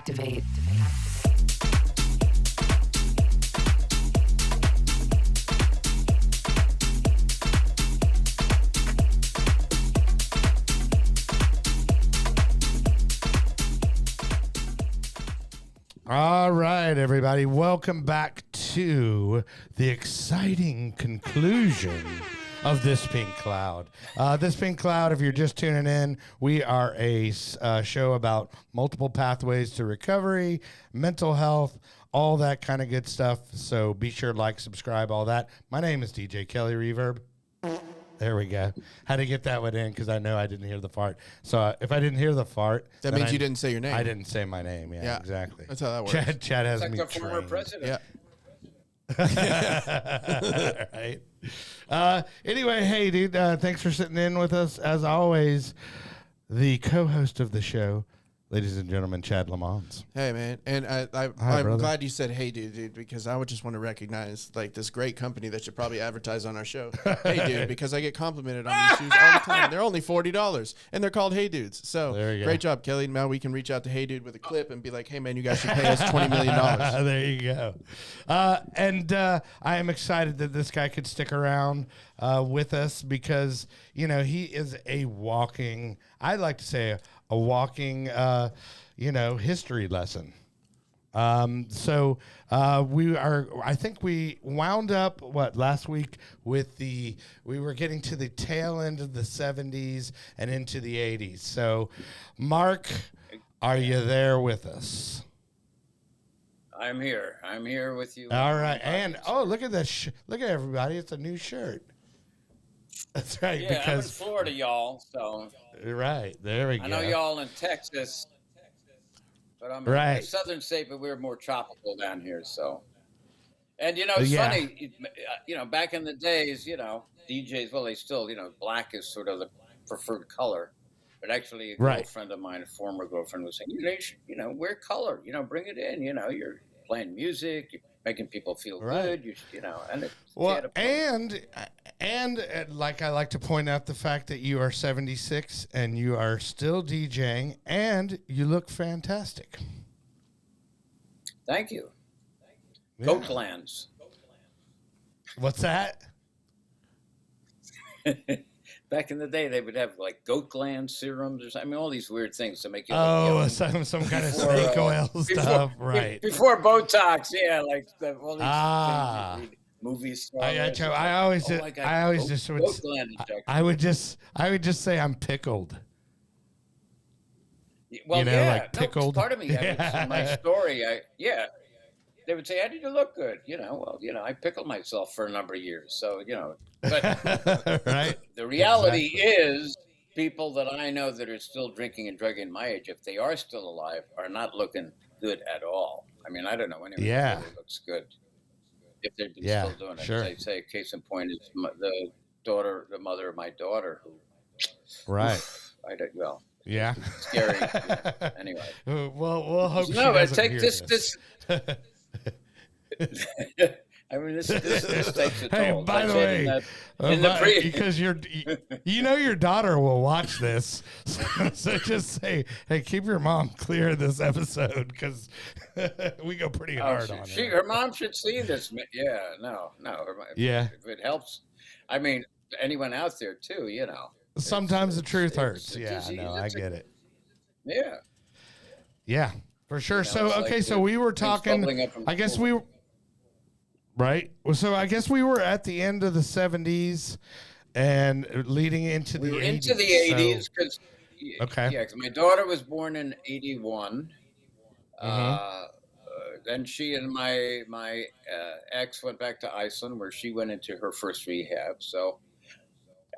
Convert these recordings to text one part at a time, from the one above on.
Activate. All right, everybody. Welcome back to the exciting conclusion of This Pink Cloud. This Pink Cloud, if you're just tuning in, we are a show about multiple pathways to recovery, mental health, all that kind of good stuff. So be sure to like, subscribe, all that. My name is DJ Kelly Reverb. There we go. Had to get that one in because I know I didn't hear the fart. So if I didn't hear the fart, that means you didn't say your name. I didn't say my name. Yeah, exactly. That's how that works. Chad has like me the former trained. president. Yeah. Right. Anyway, hey, dude, thanks for sitting in with us. As always, the co-host of the show, ladies and gentlemen, Chad Lamons. Hey, man. And I'm glad you said, hey, dude, because I would just want to recognize like this great company that should probably advertise on our show. Hey, dude, because I get complimented on these shoes all the time. They're only $40, and they're called Hey Dudes. So great job, Kelly. Now we can reach out to Hey Dude with a clip and be like, hey, man, you guys should pay us $20 million. There you go. And I am excited that this guy could stick around with us because, you know, he is a walking, I'd like to say a walking, history lesson. So I think we wound up last week with we were getting to the tail end of the 70s and into the 80s. So Mark, are you there with us? I'm here. I'm here with you. All right. And look at this. Look at everybody. It's a new shirt. That's right. Yeah, because I'm in Florida, y'all. So right there we go. I know y'all in Texas, but I'm right. in southern state, but we're more tropical down here. So, and it's funny, back in the days, DJs, well, they still, black is sort of the preferred color, but actually a girlfriend of mine, a former girlfriend, was saying, you should, wear color, bring it in, you're playing music, you're making people feel good, you should, and it's and like I like to point out the fact that you are 76 and you are still DJing and you look fantastic. Thank you. Yeah. Goat glands. What's that? Back in the day, they would have like goat gland serums or something. I mean, all these weird things to make you look young. some kind of snake oil stuff, right? Before Botox, yeah, like all these things you read movies. I would just say I'm pickled. Well, like pickled. Part of me, my story, they would say, "How did you look good?" I pickled myself for a number of years, so But right. The reality is, people that I know that are still drinking and drugging my age, if they are still alive, are not looking good at all. I mean, I don't know anyone who really looks good if they're still doing it. Sure. They say, case in point is the mother of my daughter, who. Right. Yeah. Scary. Anyway. Well, we'll hope she but doesn't take hear this. I mean, this takes a toll. Hey, by the way, because your daughter will watch this, so just say, hey, keep your mom clear of this episode because we go pretty hard on her. Her mom should see this. Yeah, no. If it helps, I mean, anyone out there too, Sometimes the truth hurts. I get it. Yeah. Yeah, for sure. So, okay, so we were talking, I guess we were, right? So I guess we were at the end of the 70s and leading into the 80s. We were into the 80s because, because my daughter was born in 81. Then she and my ex went back to Iceland where she went into her first rehab. So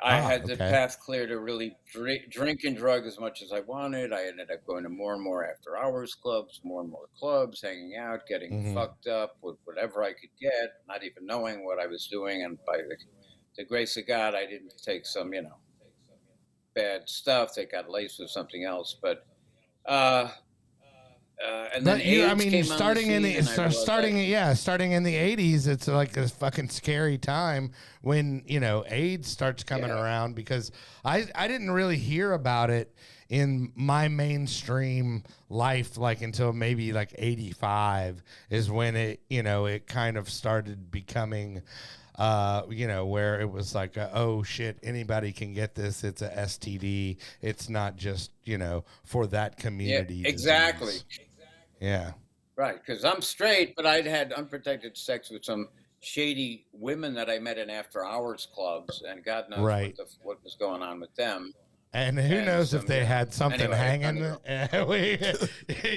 I had the path clear to really drink and drug as much as I wanted. I ended up going to more and more after hours clubs, more and more clubs, hanging out, getting fucked up with whatever I could get, not even knowing what I was doing. And by the grace of God, I didn't take some, bad stuff that got laced with something else. But And then AIDS came on the scene, starting in the 80s, it's like a fucking scary time when, AIDS starts coming around, because I didn't really hear about it in my mainstream life until maybe 85 is when it kind of started becoming where it was like, oh shit, anybody can get this. It's a STD. It's not just, for that community. Yeah, exactly. Disease. Yeah. Right. Because I'm straight, but I'd had unprotected sex with some shady women that I met in after hours clubs, and God knows what was going on with them. And who knows if they had something hanging? Do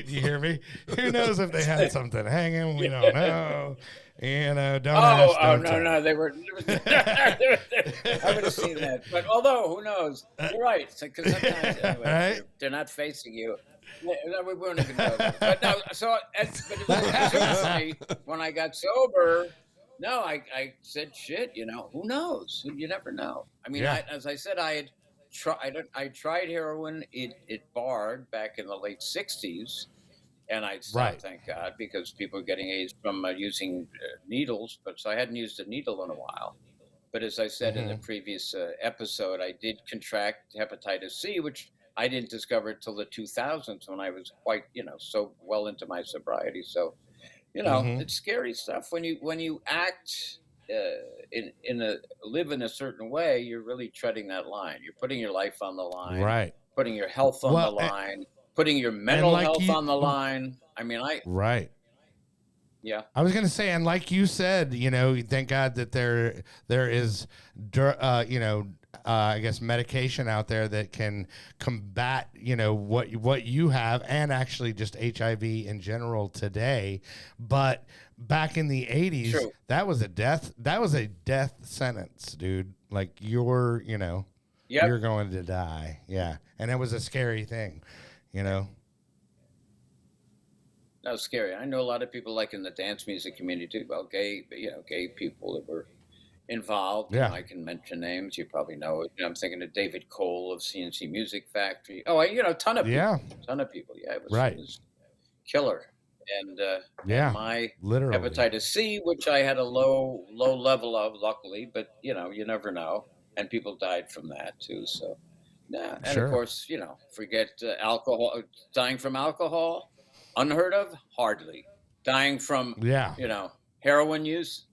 you hear me? Who knows if they had something hanging? We don't know. Don't ask, don't tell. No, they were. I would have seen that. But although, who knows? You're right. Because sometimes, anyway, right? they're not facing you. No, we won't even know that. But no, so but it was funny when I got sober. No, I said, shit, who knows? You never know. I mean, as I said, I tried heroin. It barred back in the late 60s. And I stopped, thank God, because people were getting AIDS from using needles. But so I hadn't used a needle in a while. But as I said in the previous episode, I did contract hepatitis C, which I didn't discover until the 2000s when I was quite, so well into my sobriety. So, it's scary stuff when you act live in a certain way. You're really treading that line. You're putting your life on the line, putting your health on the line. Putting your mental health on the line. I mean, yeah. I was going to say, and like you said, thank God that there is, I guess medication out there that can combat, what you have, and actually just HIV in general today. But back in the 80s, True. that was a death sentence, dude. Like you're going to die. Yeah. And it was a scary thing. That was scary. I know a lot of people in the dance music community too. Well, gay people that were involved. Yeah. I can mention names. You probably know it. I'm thinking of David Cole of CNC Music Factory. Oh, a ton of people. Yeah. Ton of people. Yeah, it was killer. And and my literally hepatitis C, which I had a low level of, luckily, but you never know. And people died from that too. So. Yeah, and of course, forget alcohol. Dying from alcohol, unheard of, hardly. Dying from, heroin use,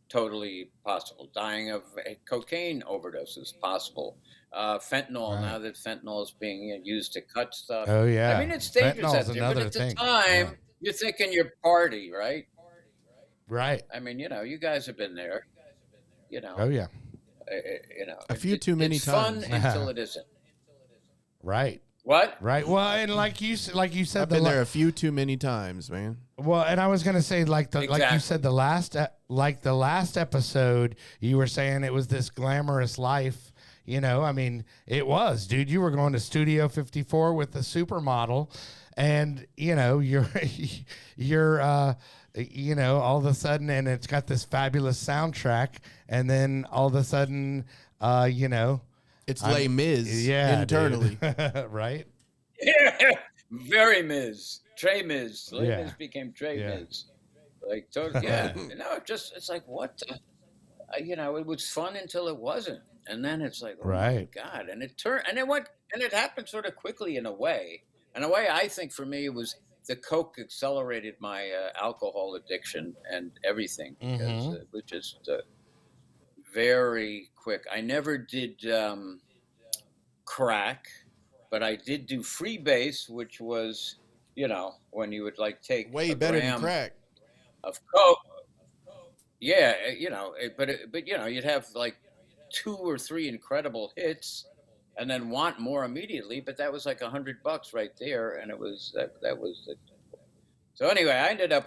totally possible. Dying of cocaine overdoses, possible. Fentanyl, now that fentanyl is being used to cut stuff. Oh, yeah. I mean, it's dangerous out there, but at the time, you're thinking you're party, right? Right. I mean, you guys have been there, Oh, yeah. A few too many times. Fun until it isn't. Right. What? Right. Well, and like you said, I've been there a few too many times, man. Well, and I was gonna say, like you said, the last episode, you were saying it was this glamorous life. I mean, it was, dude. You were going to Studio 54 with the supermodel, and you're all of a sudden, and it's got this fabulous soundtrack, and then all of a sudden, it's Les Mis internally. Right? Yeah, very Miz. Trey Miz. Les Mis became Trey Miz. Totally, it's like, what the, it was fun until it wasn't. And then it's like, oh my God. And it turned, and it happened sort of quickly in a way. In a way, I think for me, it was the Coke accelerated my alcohol addiction and everything, because it was just very quick. I never did crack, but I did do freebase, which was, when you would take way better than crack of Coke. Yeah, but you'd have 2 or 3 incredible hits, and then want more immediately. But that was like $100 right there, and it was that was it. So anyway, I ended up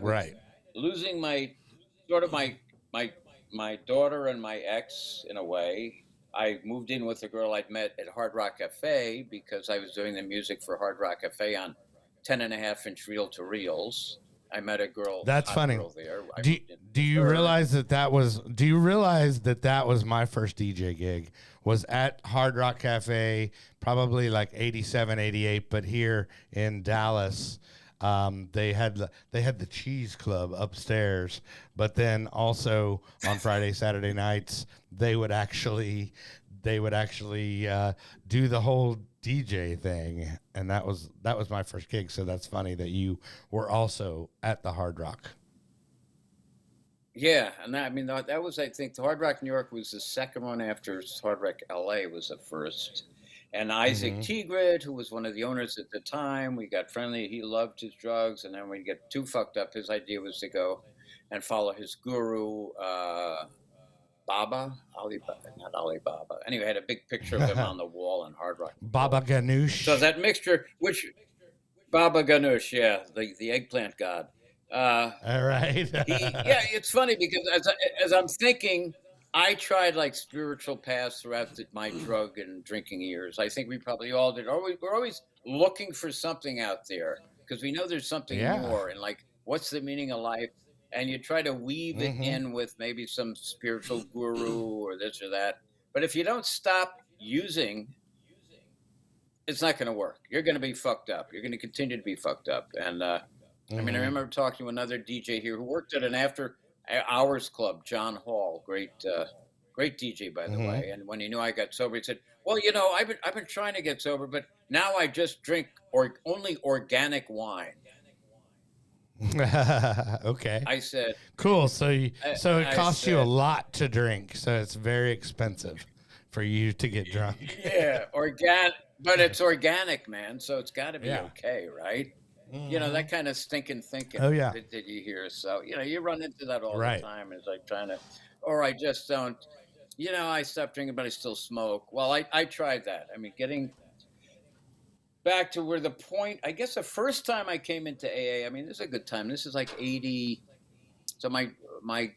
losing my daughter and my ex in a way. I moved in with a girl I'd met at Hard Rock Cafe because I was doing the music for Hard Rock Cafe on 10.5-inch reel-to-reels. I met a girl. That's hot funny. girl there. Do you realize that was? Do you realize that was my first DJ gig? Was at Hard Rock Cafe, probably like 87, 88, but here in Dallas. They had the Cheese Club upstairs, but then also on Friday, Saturday nights they would actually do the whole DJ thing, and that was my first gig. So that's funny that you were also at the Hard Rock. Yeah, and that was, I think, the Hard Rock New York was the second one after Hard Rock LA was the first. And Isaac Tigrid, who was one of the owners at the time, we got friendly. He loved his drugs, and then we get too fucked up. His idea was to go and follow his guru, Baba, not Alibaba. Anyway, I had a big picture of him on the wall in Hard Rock. Baba Ganoush. So that mixture, which Baba Ganoush, yeah, the eggplant god. All right. Yeah, it's funny because as I'm thinking, I tried like spiritual paths throughout my drug and drinking years. I think we probably all did. We're always looking for something out there because we know there's something more. And like, what's the meaning of life? And you try to weave it in with maybe some spiritual guru or this or that. But if you don't stop using, it's not going to work. You're going to be fucked up. You're going to continue to be fucked up. And I remember talking to another DJ here who worked at an after hours club, John Hall, great DJ, by the way. And when he knew I got sober, he said, well, I've been trying to get sober, but now I just drink only organic wine. Okay. I said, cool. So it costs you a lot to drink. So it's very expensive for you to get drunk. Yeah. But it's organic, man. So it's gotta be okay. Right. That kind of stinking thinking that you hear. So, you run into that all the time. It's like or I just don't, I stopped drinking, but I still smoke. Well, I tried that. I mean, getting back to where the point, I guess the first time I came into AA, I mean, this is a good time. This is like 80. So my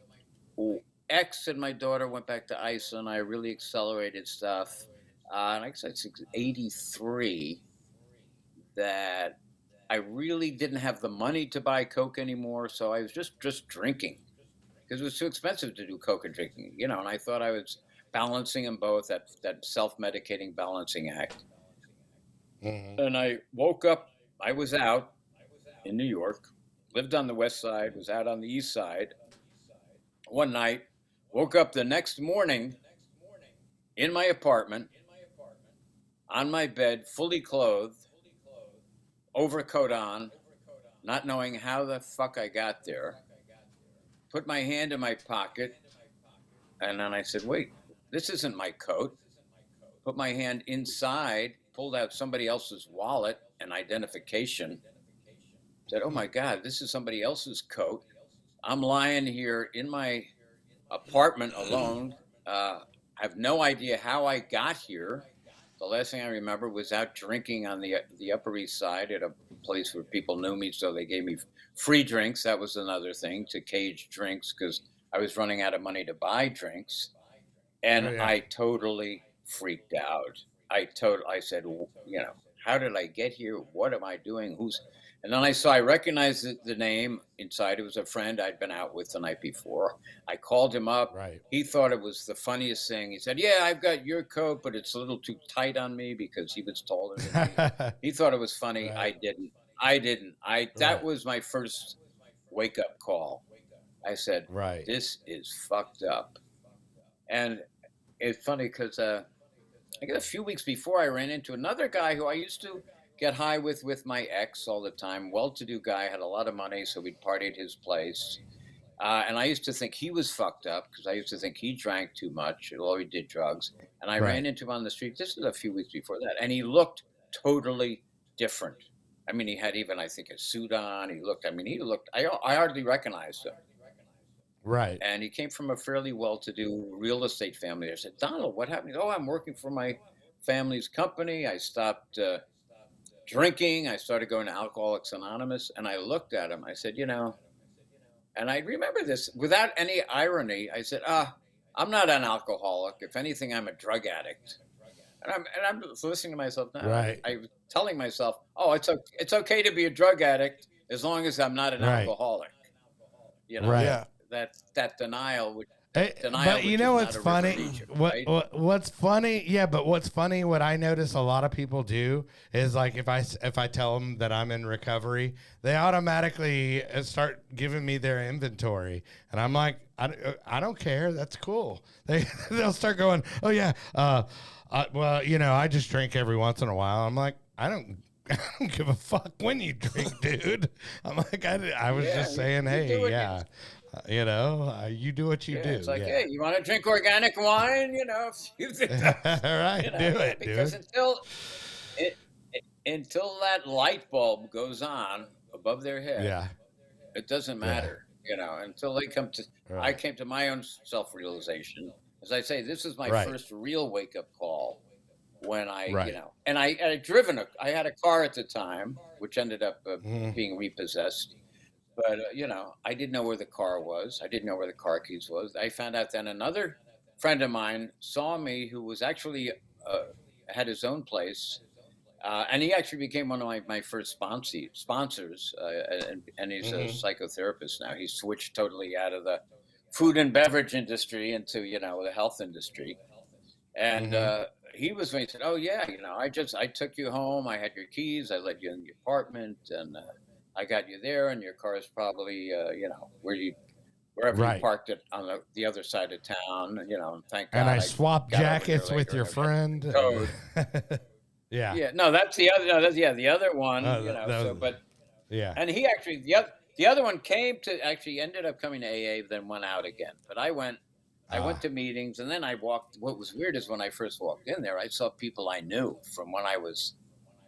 ex and my daughter went back to Iceland. I really accelerated stuff. And I guess it's 83 that I really didn't have the money to buy Coke anymore. So I was just drinking because it was too expensive to do Coke and drinking, and I thought I was balancing them both, that self-medicating balancing act. And I woke up, I was out in New York, lived on the west side, was out on the east side. One night, woke up the next morning in my apartment, on my bed, fully clothed, overcoat on, not knowing how the fuck I got there. Put my hand in my pocket, and then I said, wait, this isn't my coat. Put my hand inside, pulled out somebody else's wallet and identification. Said, oh my God, this is somebody else's coat. I'm lying here in my apartment alone. I have no idea how I got here. The last thing I remember was out drinking on the Upper East Side at a place where people knew me, so they gave me free drinks. That was another thing, to cage drinks, because I was running out of money to buy drinks. And I totally freaked out. I said, how did I get here? What am I doing? And then I recognized the name inside. It was a friend I'd been out with the night before. I called him up. Right. He thought it was the funniest thing. He said, yeah, I've got your coat, but it's a little too tight on me, because he was taller than me. He thought it was funny. Right. I didn't. That was my first wake up call. I said, this is fucked up. And it's funny because I guess a few weeks before, I ran into another guy who I used to get high with my ex all the time. Well-to-do guy, had a lot of money, so we'd party at his place. And I used to think he was fucked up, because I used to think he drank too much, or he did drugs. And I ran into him on the street. This was a few weeks before that. And he looked totally different. I mean, he had even, I think, a suit on. I hardly recognized him. Right. And he came from a fairly well-to-do real estate family. I said, Donald, what happened? Oh, I'm working for my family's company. I stopped drinking. I started going to Alcoholics Anonymous. And I looked at him. I said, and I remember this without any irony. I said, I'm not an alcoholic. If anything, I'm a drug addict. And I'm listening to myself now. Right. I was telling myself, oh, it's okay to be a drug addict. as long as I'm not an alcoholic. You know, that denial would. But you know what's funny? Egypt, what's funny? Yeah, but what's funny? What I notice a lot of people do is like if I tell them that I'm in recovery, they automatically start giving me their inventory, and I'm like, I don't care. That's cool. They'll start going, oh yeah, well, you know, I just drink every once in a while. I'm like, I don't give a fuck when you drink, dude. I'm like, I was just saying, hey, yeah. You know, you do what you do. It's like, hey, you want to drink organic wine? You know, right, you know, do it, because until that light bulb goes on above their head, it doesn't matter. You know, until they come to. I came to my own self-realization. As I say, this is my first real wake-up call when I, you know, and I had a car at the time, which ended up being repossessed. But, you know, I didn't know where the car was. I didn't know where the car keys was. I found out then another friend of mine saw me who was actually had his own place. And he actually became one of my first sponsors. And he's a psychotherapist now. He switched totally out of the food and beverage industry into, you know, the health industry. And he was when he said, oh, yeah, you know, I took you home. I had your keys. I let you in the apartment. And I got you there, and your car is probably, you know, wherever you parked it on the other side of town, you know, thank God. And I swapped jackets with your friend. Yeah. No, that's the other, the other one, you know, and he actually, the other one ended up coming to AA, then went out again. But I went to meetings, and then I walked. What was weird is when I first walked in there, I saw people I knew from when I was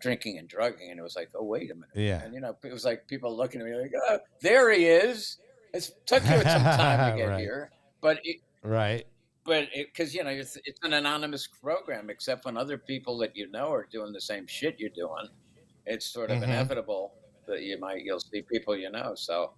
drinking and drugging, and it was like, oh, wait a minute. Yeah. And, you know, it was like people looking at me like, oh, there he is. It took you some time to get here. But because, you know, it's an anonymous program, except when other people that you know are doing the same shit you're doing, it's sort of inevitable that you'll see people you know. So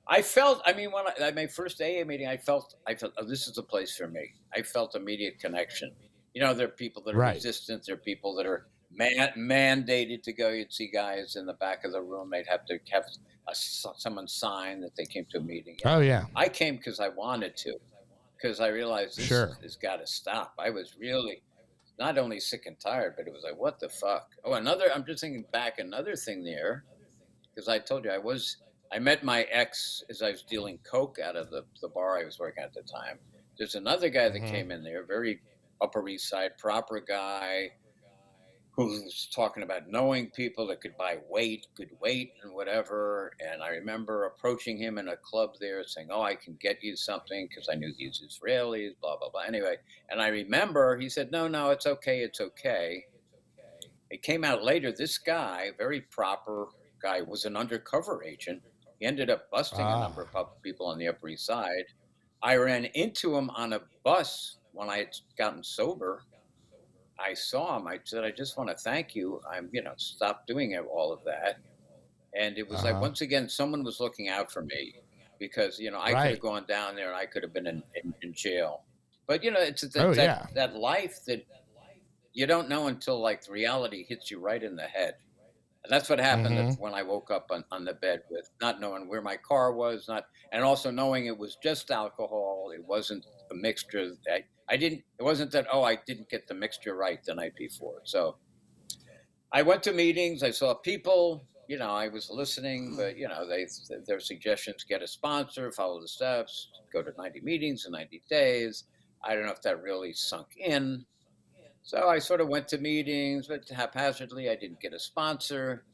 I felt, I mean, when at my first AA meeting, I felt, oh, this is the place for me. I felt immediate connection. You know, there are people that are resistant. There are people that are mandated to go. You'd see guys in the back of the room. They'd have to have someone sign that they came to a meeting. Oh, yeah. I came because I wanted to, because I realized this has got to stop. I was really not only sick and tired, but it was like, what the fuck? Oh, I'm just thinking back, another thing there, because I told you I met my ex as I was dealing coke out of the bar I was working at the time. There's another guy that came in there, very Upper East Side, proper guy, who's talking about knowing people that could buy good weight and whatever. And I remember approaching him in a club there saying, oh, I can get you something, because I knew these Israelis, blah, blah, blah. Anyway, and I remember he said, no, it's okay. It's okay. It came out later, this guy, very proper guy, was an undercover agent. He ended up busting a number of people on the Upper East Side. I ran into him on a bus when I had gotten sober. I saw him. I said, I just want to thank you. I'm, you know, stop doing all of that. And it was like, once again, someone was looking out for me, because, you know, I could have gone down there and I could have been in jail. But, you know, it's that life that you don't know until like reality hits you right in the head. And that's what happened when I woke up on the bed, with not knowing where my car was, and also knowing it was just alcohol. It wasn't a mixture. It wasn't that, I didn't get the mixture right the night before. So I went to meetings. I saw people, you know, I was listening, but, you know, their suggestions, get a sponsor, follow the steps, go to 90 meetings in 90 days. I don't know if that really sunk in. So I sort of went to meetings, but haphazardly. I didn't get a sponsor.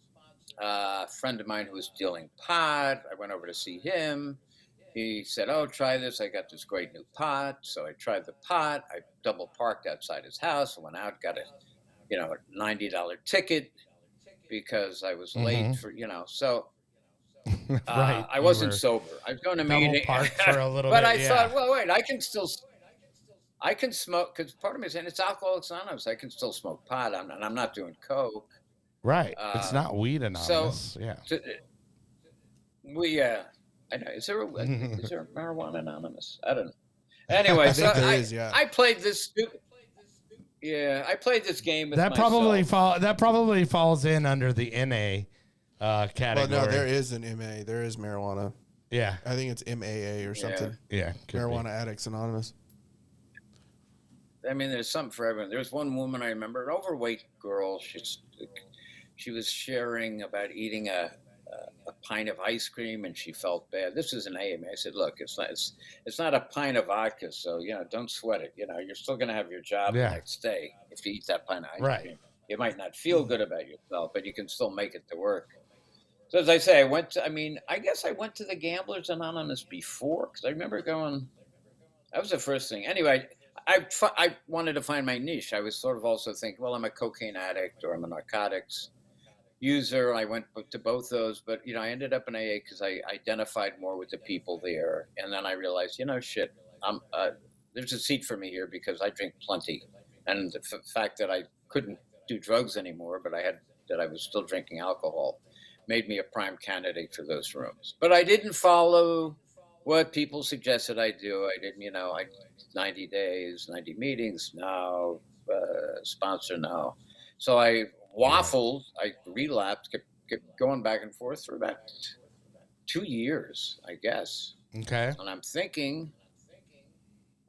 A friend of mine who was dealing pot, I went over to see him. He said, oh, try this. I got this great new pot. So I tried the pot. I double parked outside his house. I went out, got a $90 ticket because I was late for, you know. So I wasn't sober. I was going to meeting. Parked for a little but bit, I thought, well, wait, I can smoke, because part of me is saying it's Alcoholics Anonymous. I can still smoke pot. I'm not doing coke. Right. It's not weed anonymous. I know. Is there marijuana anonymous? I don't know. Anyway, I played this. I played this game with that myself. That probably falls in under the NA category. Well, no, there is an MA. There is marijuana. Yeah. I think it's MAA or something. Yeah. Marijuana Addicts Anonymous. I mean, there's something for everyone. There's one woman I remember, an overweight girl. She was sharing about eating a pint of ice cream, and she felt bad. This is an AMA. I said, look, it's not a pint of vodka, so don't sweat it. You're still going to have your job the next day if you eat that pint of ice cream. You might not feel good about yourself, but you can still make it to work. So as I say, I guess I went to the Gamblers Anonymous before, because I remember going. That was the first thing. Anyway, I wanted to find my niche. I was sort of also thinking, well, I'm a cocaine addict or I'm a narcotics user. I went to both those, but I ended up in AA because I identified more with the people there, and then I realized, shit, there's a seat for me here because I drink plenty, and the fact that I couldn't do drugs anymore, but I was still drinking alcohol, made me a prime candidate for those rooms. But I didn't follow what people suggested I do. I didn't, 90 days, 90 meetings, no, sponsor, no. So I waffled, I relapsed, kept going back and forth for about 2 years, I guess. Okay. And I'm thinking,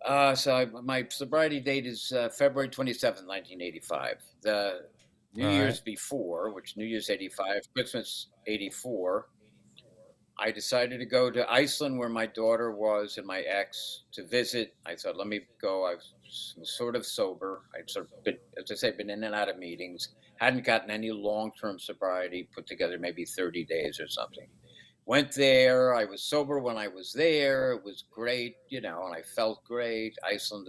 my sobriety date is February 27th, 1985. The New Year's before, which New Year's 85, Christmas 84, I decided to go to Iceland where my daughter was and my ex to visit. I thought, let me go. I was sort of sober. I'd sort of been, as I say, been in and out of meetings. Hadn't gotten any long-term sobriety put together, maybe 30 days or something. Went there. I was sober when I was there. It was great, and I felt great. Iceland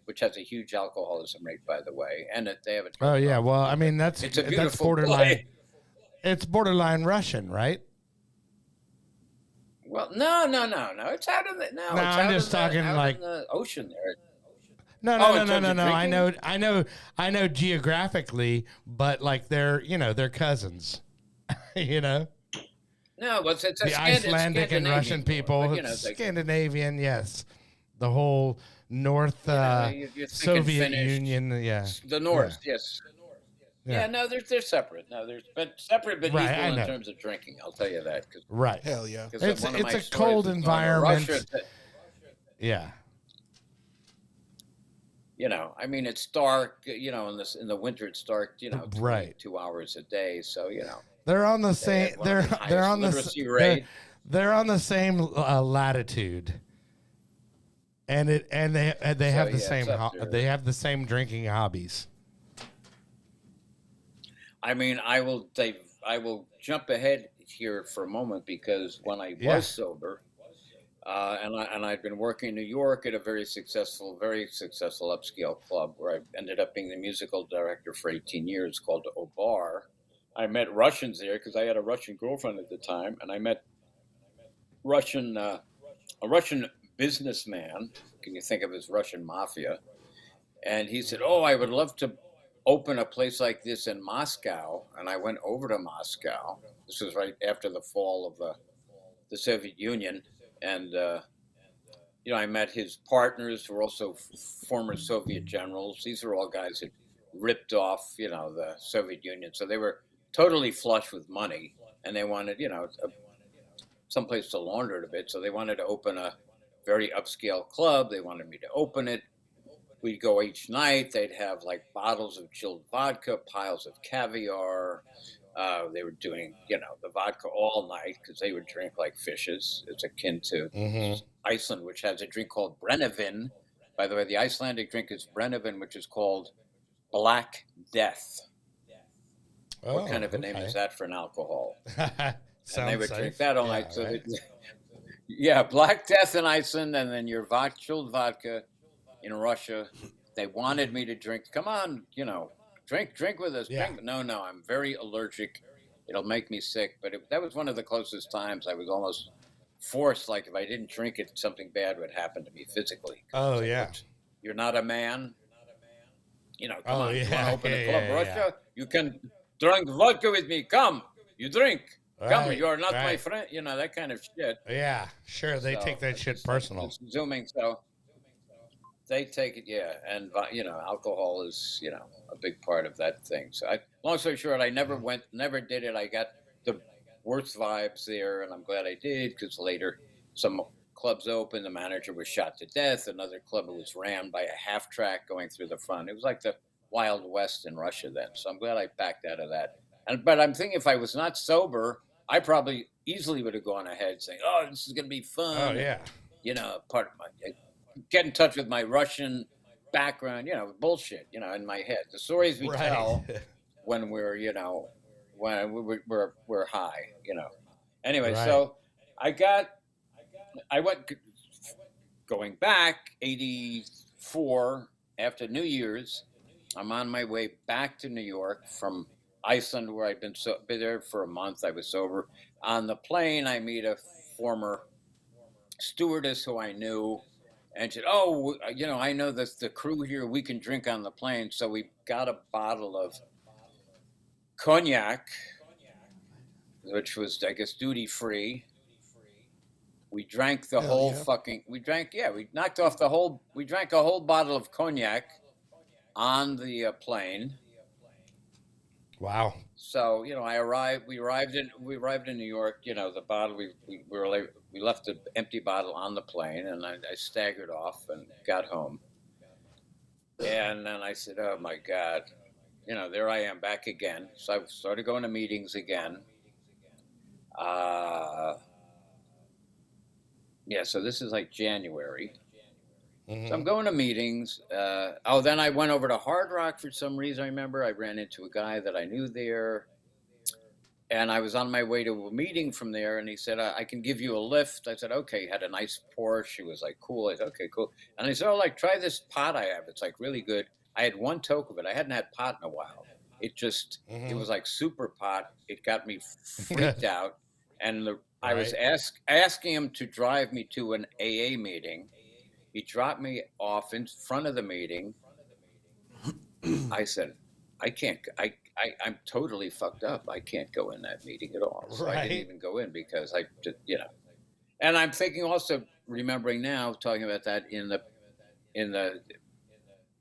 which has a huge alcoholism rate, by the way, and they have a. Oh yeah, well, I mean that's borderline. Play. It's borderline Russian, right? Well, no. It's out of the I'm just talking like in the ocean there. No. I know geographically, but like they're cousins, No, but it's the Icelandic and Russian people. But, Scandinavian, yes. The whole North Soviet Union, yeah. The North, yes. Yeah, no, they're separate. No, separate but equal in terms of drinking. I'll tell you that. Right. Hell yeah. It's a cold environment. Yeah. It's dark. In the winter it's dark. 2 hours a day. So they're on the same. They're on the. They're on the same latitude. And they have the same. They have the same drinking hobbies. I will jump ahead here for a moment because when I was sober, and I'd been working in New York at a very successful upscale club where I ended up being the musical director for 18 years called Obar. I met Russians there because I had a Russian girlfriend at the time, and I met a Russian businessman. Can you think of his Russian mafia? And he said, "Oh, I would love to open a place like this in Moscow." And I went over to Moscow. This was right after the fall of the Soviet Union. And, I met his partners who were also former Soviet generals. These are all guys that ripped off, the Soviet Union. So they were totally flush with money. And they wanted, someplace to launder it a bit. So they wanted to open a very upscale club. They wanted me to open it. We'd go each night. They'd have like bottles of chilled vodka, piles of caviar. They were doing, the vodka all night because they would drink like fishes. It's akin to Iceland, which has a drink called Brennivin. By the way, the Icelandic drink is Brennivin, which is called Black Death. What kind of a name is that for an alcohol? And they would drink that all night. So right? Black Death in Iceland, and then your chilled vodka. In Russia, they wanted me to drink. Come on, drink with us. Yeah. Drink. No, I'm very allergic. It'll make me sick. But that was one of the closest times I was almost forced. Like if I didn't drink it, something bad would happen to me physically. Oh yeah. You're not a man. Come on. Yeah. You want to open a club, Russia? You can drink vodka with me. Come, you drink. Come, you are not my friend. That kind of shit. Yeah, sure. They take that shit personal. Zooming, so. They take it, and alcohol is a big part of that thing. So, long story short, I never did it. I got the worst vibes there, and I'm glad I did because later some clubs opened. The manager was shot to death. Another club was rammed by a half track going through the front. It was like the Wild West in Russia then. So I'm glad I backed out of that. But I'm thinking if I was not sober, I probably easily would have gone ahead saying, "Oh, this is going to be fun." Oh yeah. And, part of my get in touch with my Russian background. Bullshit. In my head, the stories we tell when we're when we're high. Anyway, Right. so I went going back 84 after New Year's. I'm on my way back to New York from Iceland, where I'd been there for a month. I was sober. On the plane, I meet a former stewardess who I knew, and she said, "Oh, I know the crew here. We can drink on the plane." So we got a bottle of cognac, which was, I guess, duty free. We drank the whole fucking. We knocked off the whole. We drank a whole bottle of cognac on the plane. Wow. So I arrived. We arrived in New York. The bottle we left the empty bottle on the plane, and I staggered off and got home. And then I said, "Oh my God, there I am back again." So I started going to meetings again. So this is like January. Mm-hmm. So I'm going to meetings. Then I went over to Hard Rock for some reason. I remember I ran into a guy that I knew there. And I was on my way to a meeting from there, and he said, "I can give you a lift." I said, "Okay." He had a nice Porsche. He was like, "Cool." I said, "Okay, cool." And he said, "Oh, try this pot I have. It's like really good." I had one toke of it. I hadn't had pot in a while. It just, It was like super pot. It got me freaked out. And I was asking him to drive me to an AA meeting. He dropped me off in front of the meeting. I said, "I can't. I'm totally fucked up. I can't go in that meeting at all." So I didn't even go in because I just, And I'm thinking also, remembering now, talking about that in the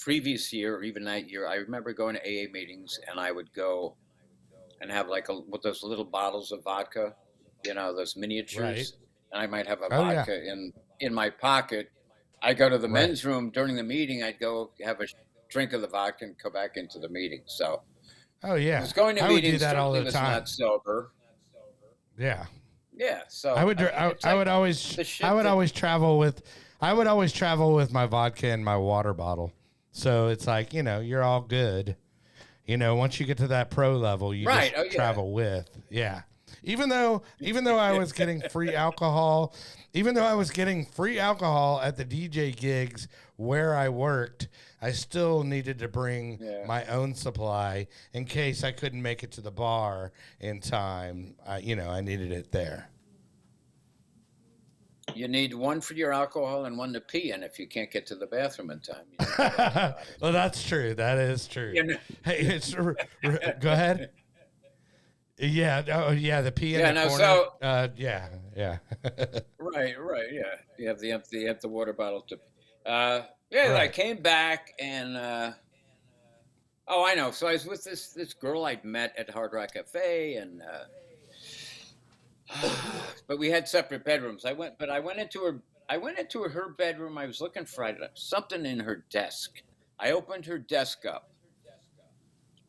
previous year or even that year, I remember going to AA meetings, and I would go and have with those little bottles of vodka, those miniatures, right. And I might have a vodka in my pocket. I go to the men's room during the meeting. I'd go have a drink of the vodka and go back into the meeting. So, oh yeah, I was going to meetings. Would do that all the time. Not sober. Yeah. Yeah. So I would always travel with my vodka and my water bottle. So it's like, you're all good. Once you get to that pro level, you just travel with. Yeah. Even though I was getting free alcohol, at the DJ gigs where I worked, I still needed to bring my own supply in case I couldn't make it to the bar in time. I needed it there. You need one for your alcohol and one to pee in if you can't get to the bathroom in time. Well, that's true. That is true. Hey, go ahead. Yeah. Oh, yeah. The pee in the corner. So. Yeah. Right. Yeah. You have the water bottle to. I came back and. I know. So I was with this girl I'd met at Hard Rock Cafe, and. But we had separate bedrooms. I went into her bedroom. I was looking for something in her desk. I opened her desk up,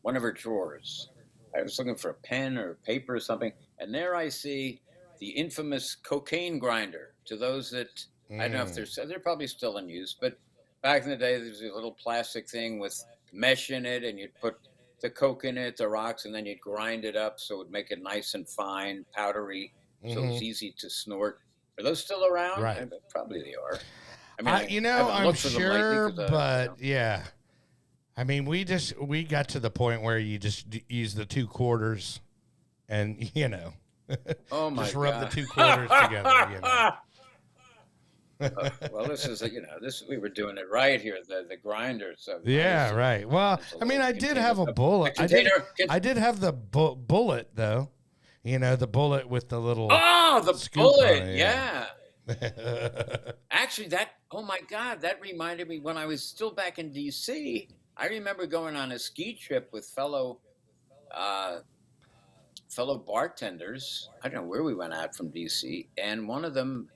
one of her drawers. I was looking for a pen or paper or something, and there I see the infamous cocaine grinder. To those that I don't know if they're probably still in use, but back in the day, there was a little plastic thing with mesh in it, and you'd put the coke in it, the rocks, and then you'd grind it up so it would make it nice and fine, powdery, so it's easy to snort. Are those still around? Right. Probably they are. I mean, I'm sure, but yeah. I mean, we got to the point where you just use the 2 quarters and, oh my just rub the 2 quarters together, well, this is, we were doing it right here, the grinder. So yeah, right. Well, I mean, I did have a bullet. I did have the bullet, though. The bullet with the little. Oh, the bullet. Yeah. Actually, oh my God, that reminded me when I was still back in D.C., I remember going on a ski trip with fellow fellow bartenders. I don't know where we went out from DC, and one of them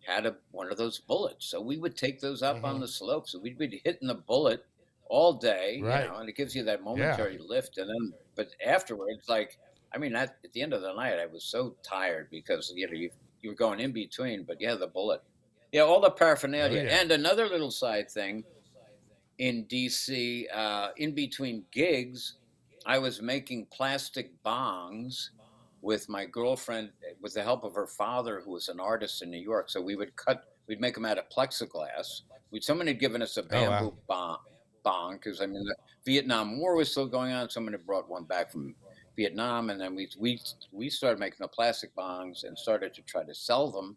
had one of those bullets. So we would take those up on the slope. So we'd be hitting the bullet all day, Right. and it gives you that momentary lift. And then, but afterwards, like, I mean, at the end of the night, I was so tired because, you were going in between, but the bullet. Yeah, all the paraphernalia. And another little side thing in DC, in between gigs, I was making plastic bongs with my girlfriend, with the help of her father, who was an artist in New York. So we'd make them out of plexiglass. Someone had given us a bamboo bong, because I mean, the Vietnam War was still going on. Someone had brought one back from Vietnam, and then we started making the plastic bongs and started to try to sell them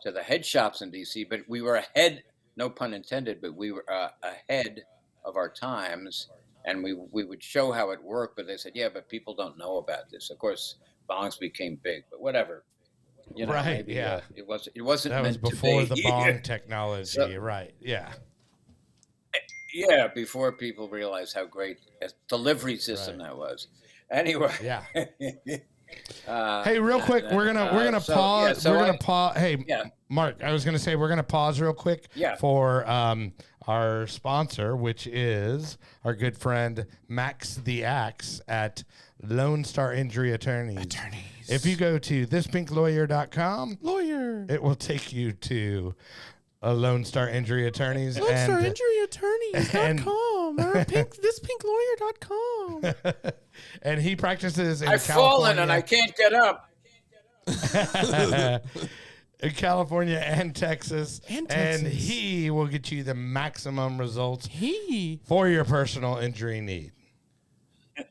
to the head shops in DC. But we were ahead, no pun intended, but we were ahead of our times, and we would show how it worked. But they said, yeah, but people don't know about this. Of course, bongs became big, but whatever. Right? Maybe, it wasn't. That was meant before to be. the bong technology, So, right? Yeah. Yeah, before people realized how great a delivery system that was. Anyway. Yeah. Hey, real quick, we're gonna pause. We're gonna pause. Hey, Mark, I was gonna say we're gonna pause real quick for our sponsor, which is our good friend Max the Axe at Lone Star Injury Attorneys. If you go to thispinklawyer.com, it will take you to a Lone Star Injury Attorneys. Lone Star Injury Attorneys.com or thispinklawyer.com. And he practices in I've California. fallen and I can't get up. In California and Texas. And he will get you the maximum results for your personal injury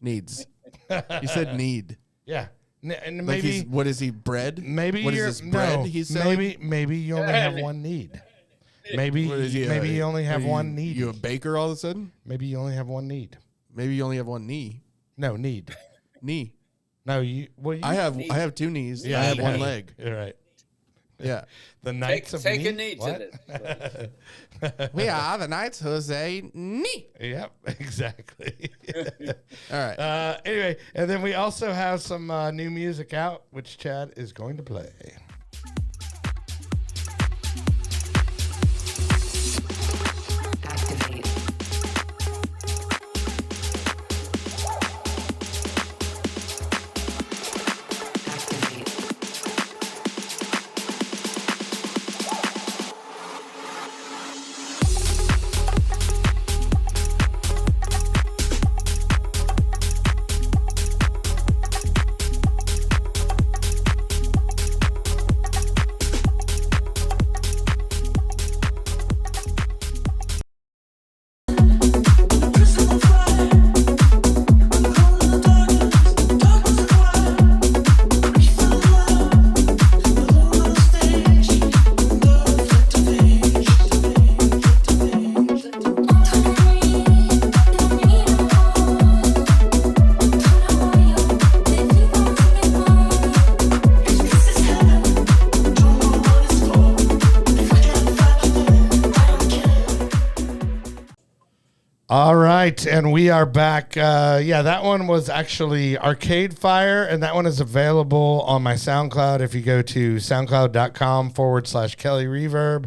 needs. You said need. Yeah. And maybe what is he, bread? Maybe what is this bread he's selling? Maybe you only have one need. Maybe you only have one need. You a baker all of a sudden? Maybe you only have one need. Maybe you only have one knee. No, need. Knee. No, I have two knees. Yeah, I have one leg. You're right. Yeah. The Knights of Take Knee. a knee to this. We are the Knights who say knee. Yep, exactly. All right. Anyway, and then we also have some new music out, which Chad is going to play. All right, and we are back. That one was actually Arcade Fire, and that one is available on my SoundCloud. If you go to soundcloud.com/Kelly Reverb,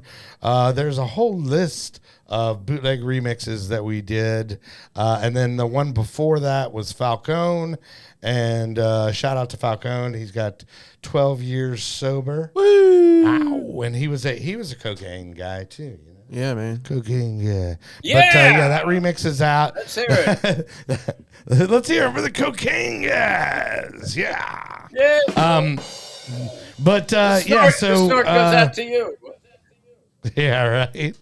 there's a whole list of bootleg remixes that we did. And then the one before that was Falcone, and shout out to Falcone. He's got 12 years sober. Woo! Ow. And he was a cocaine guy too, you know? Yeah, man. Cocaine, yeah. Yeah. But that remix is out. Let's hear it. Let's hear it for the cocaine guys. Yeah. Yeah. Yeah. So the snort goes out to you. Yeah, right.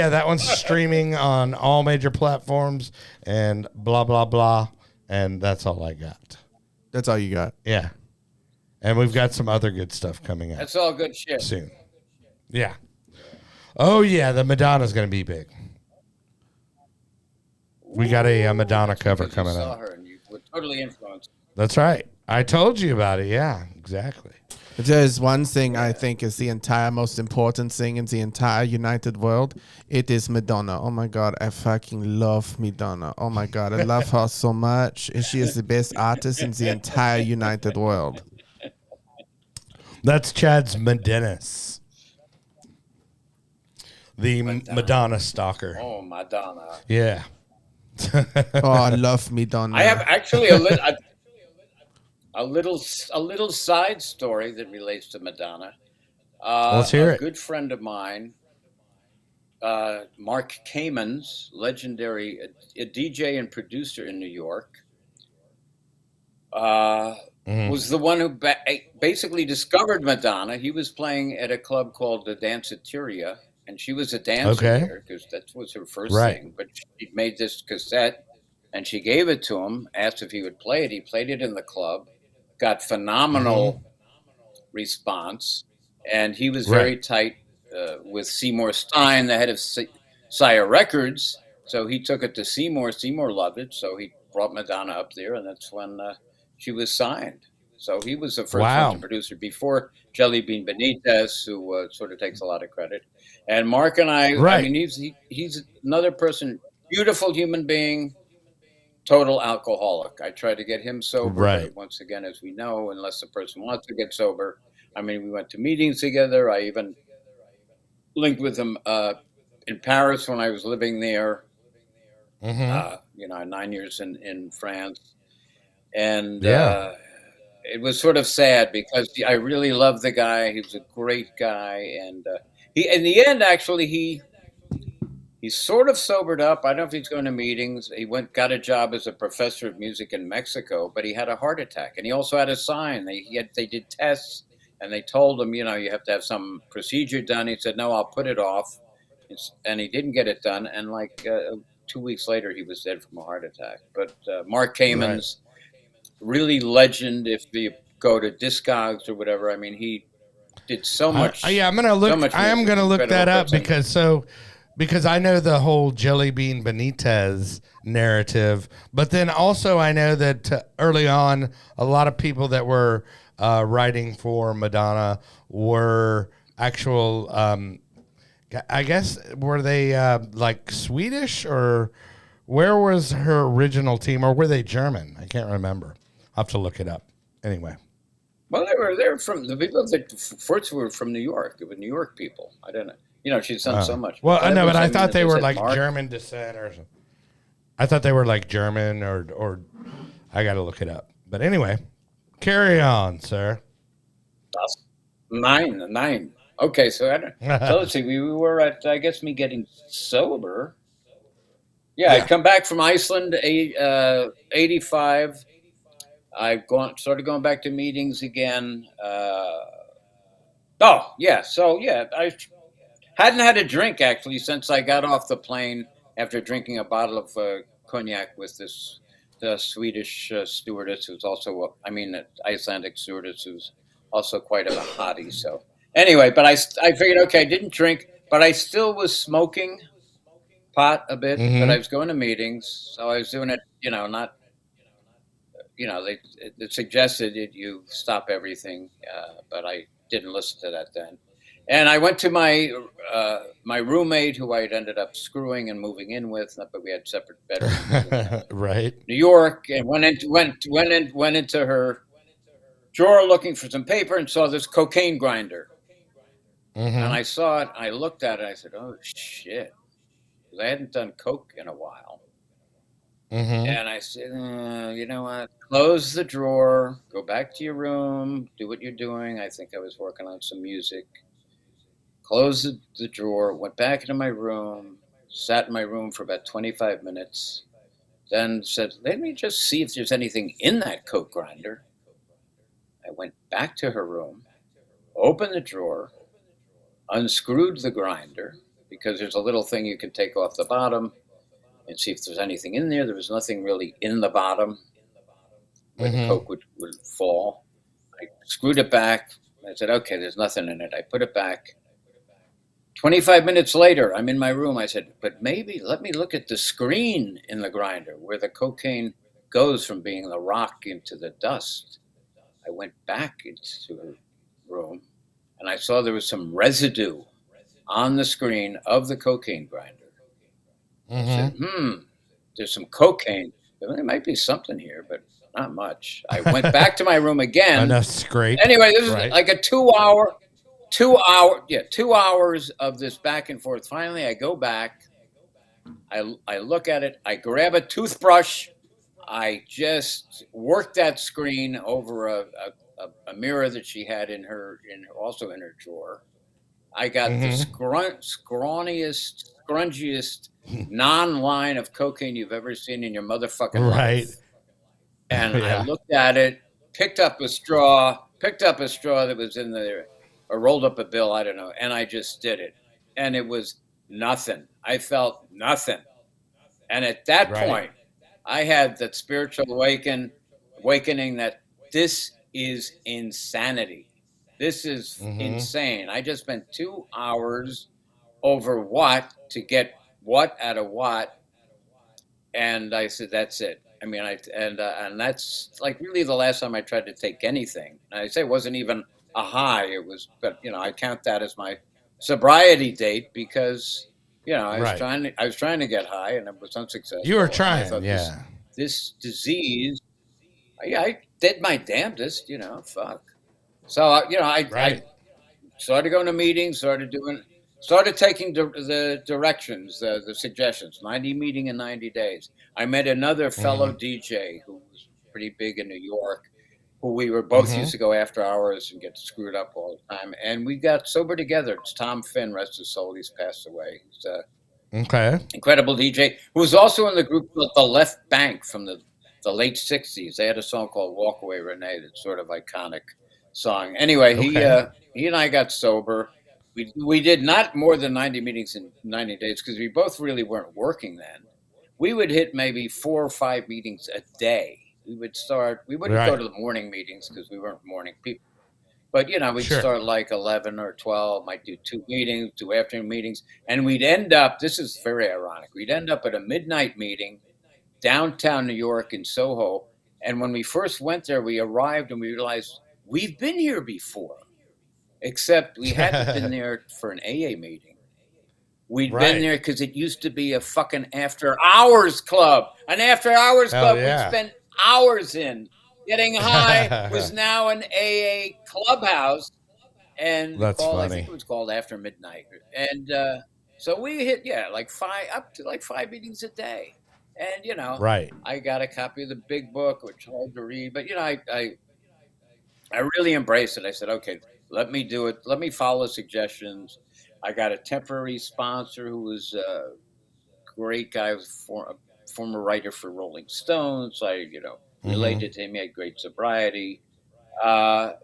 That one's streaming on all major platforms and blah blah blah, and that's all I got. That's all you got. Yeah. And we've got some other good stuff coming out. That's all good shit. Soon. Yeah. Oh, yeah. The Madonna's going to be big. We got a Madonna cover coming you saw out. her and you were totally influenced. That's right. I told you about it. Yeah, exactly. There's one thing I think is the entire most important thing in the entire United world. It is Madonna. Oh my God, I fucking love Madonna. Oh my God, I love her so much. She is the best artist in the entire United world. That's Chad's Medenis, the Madonna stalker. Oh, Madonna. Yeah. Oh, I love Madonna. I have actually a little side story that relates to Madonna. Let's hear A it. good friend of mine, Mark Kamens, legendary a DJ and producer in New York, was the one who basically discovered Madonna. He was playing at a club called the Danceteria, and she was a dancer Okay. there because that was her first Right. thing. But she made this cassette, and she gave it to him, asked if he would play it. He played it in the club, got phenomenal response, and he was Right. very tight with Seymour Stein, the head of Sire Records. So he took it to Seymour. Seymour loved it, so he brought Madonna up there, and that's when she was signed. So he was the first one to Wow. produce her before Jelly Bean Benitez, who sort of takes a lot of credit. And Mark and I Right. mean, he's another person, beautiful human being, total alcoholic. I tried to get him sober, Right. but once again, as we know, unless the person wants to get sober, I mean, we went to meetings together. I even linked with him in Paris when I was living there. 9 years in France, and Yeah. it was sort of sad because I really loved the guy. He was a great guy, and he, in the end, actually, he's sort of sobered up. I don't know if he's going to meetings. He got a job as a professor of music in Mexico, but he had a heart attack, and he also had a sign. They did tests, and they told him, you have to have some procedure done. He said, "No, I'll put it off," and he didn't get it done. And like 2 weeks later, he was dead from a heart attack. But Mark Kamens, really legend. If you go to Discogs or whatever, I mean, he did so much. I'm gonna look. So much I am gonna look that up person. because I know the whole Jelly Bean Benitez narrative, but then also I know that early on, a lot of people that were writing for Madonna were actual. I guess were they like Swedish, or where was her original team, or were they German? I can't remember. I'll have to look it up. Anyway. Well, they're from the people that first were from New York. They were New York people. I don't know. She's done so much. Well, I know, but I thought they were like German descent or something. I thought they were like German or I got to look it up. But anyway, carry on, sir. Nine. Okay, so so let's see. We were at, I guess, me getting sober. Yeah, I come back from Iceland, 85. I've started going back to meetings again. I hadn't had a drink actually since I got off the plane after drinking a bottle of cognac with the Swedish stewardess, who's also, Icelandic stewardess, who's also quite a hottie. So anyway, but I figured, okay, I didn't drink, but I still was smoking pot a bit, but I was going to meetings, so I was doing it, not. They suggested that you stop everything, but I didn't listen to that then. And I went to my roommate, who I had ended up screwing and moving in with, but we had separate bedrooms. Right. New York, and went into her drawer looking for some paper and saw this cocaine grinder. And I saw it. I looked at it. I said, "Oh shit!" Because I hadn't done coke in a while. And I said, you know what? Close the drawer, go back to your room, do what you're doing. I think I was working on some music. Closed the drawer, went back into my room, sat in my room for about 25 minutes, then said, let me just see if there's anything in that coke grinder. I went back to her room, opened the drawer, unscrewed the grinder, because there's a little thing you can take off the bottom and see if there's anything in there. There was nothing really in the bottom where the coke would fall. I screwed it back. I said, okay, there's nothing in it. I put it back. 25 minutes later, I'm in my room. I said, but maybe let me look at the screen in the grinder where the cocaine goes from being the rock into the dust. I went back into her room, and I saw there was some residue on the screen of the cocaine grinder. I said, there's some cocaine. There might be something here, but not much. I went back to my room again. Enough scrape. Anyway, this is like a 2 hours of this back and forth. Finally, I go back. I look at it. I grab a toothbrush. I just worked that screen over a mirror that she had also in her drawer. I got the scrunchiest non-line of cocaine you've ever seen in your motherfucking life. And I looked at it, picked up a straw that was in there, or rolled up a bill, I don't know, and I just did it. And it was nothing. I felt nothing. And at that point, I had that spiritual awakening that this is insanity. This is insane. I just spent 2 hours over what to get what out of what. And I said, that's it. I mean, and that's like really the last time I tried to take anything. And I say it wasn't even a high. It was, but I count that as my sobriety date because, I was trying to get high and it was unsuccessful. You were trying, This disease, I did my damnedest, fuck. So, I started going to meetings, started taking the directions, the suggestions, 90 meeting in 90 days. I met another fellow DJ who was pretty big in New York, who we were both used to go after hours and get screwed up all the time. And we got sober together. It's Tom Finn, rest his soul. He's passed away. He's incredible DJ who was also in the group The Left Bank from the late 60s. They had a song called Walk Away Renee that's sort of iconic song. Anyway, he and I got sober. We did not more than 90 meetings in 90 days because we both really weren't working then. We would hit maybe 4 or 5 meetings a day. We wouldn't go to the morning meetings because we weren't morning people. But, we'd start like 11 or 12, might do 2 meetings, 2 afternoon meetings. And we'd end up, this is very ironic, we'd end up at a midnight meeting downtown New York in Soho. And when we first went there, we arrived and we realized we've been here before. Except we hadn't been there for an AA meeting. We'd been there because it used to be a fucking after-hours club. An after-hours club we'd spend hours in. Getting high was now an AA clubhouse. And that's funny. I think it was called After Midnight. And so we hit, up to 5 meetings a day. And, I got a copy of the big book, which is hard to read. But, I really embraced it. I said, okay, let me do it. Let me follow suggestions. I got a temporary sponsor who was a great guy, a former writer for Rolling Stones. So I, related to him. He had great sobriety. So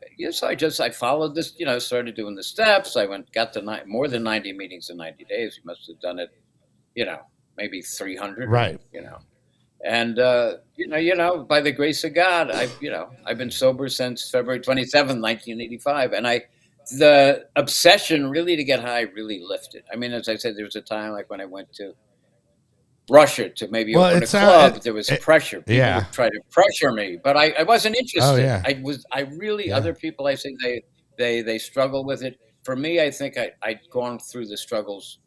I followed this, started doing the steps. I got to more than 90 meetings in 90 days. We must have done it, maybe 300. Right. And, by the grace of God, I've been sober since February 27th, 1985. And the obsession really to get high really lifted. I mean, as I said, there was a time like when I went to Russia to maybe open a club, there was pressure. People would try to pressure me, but I wasn't interested. Other people, I think they struggle with it. For me, I think I'd gone through the struggles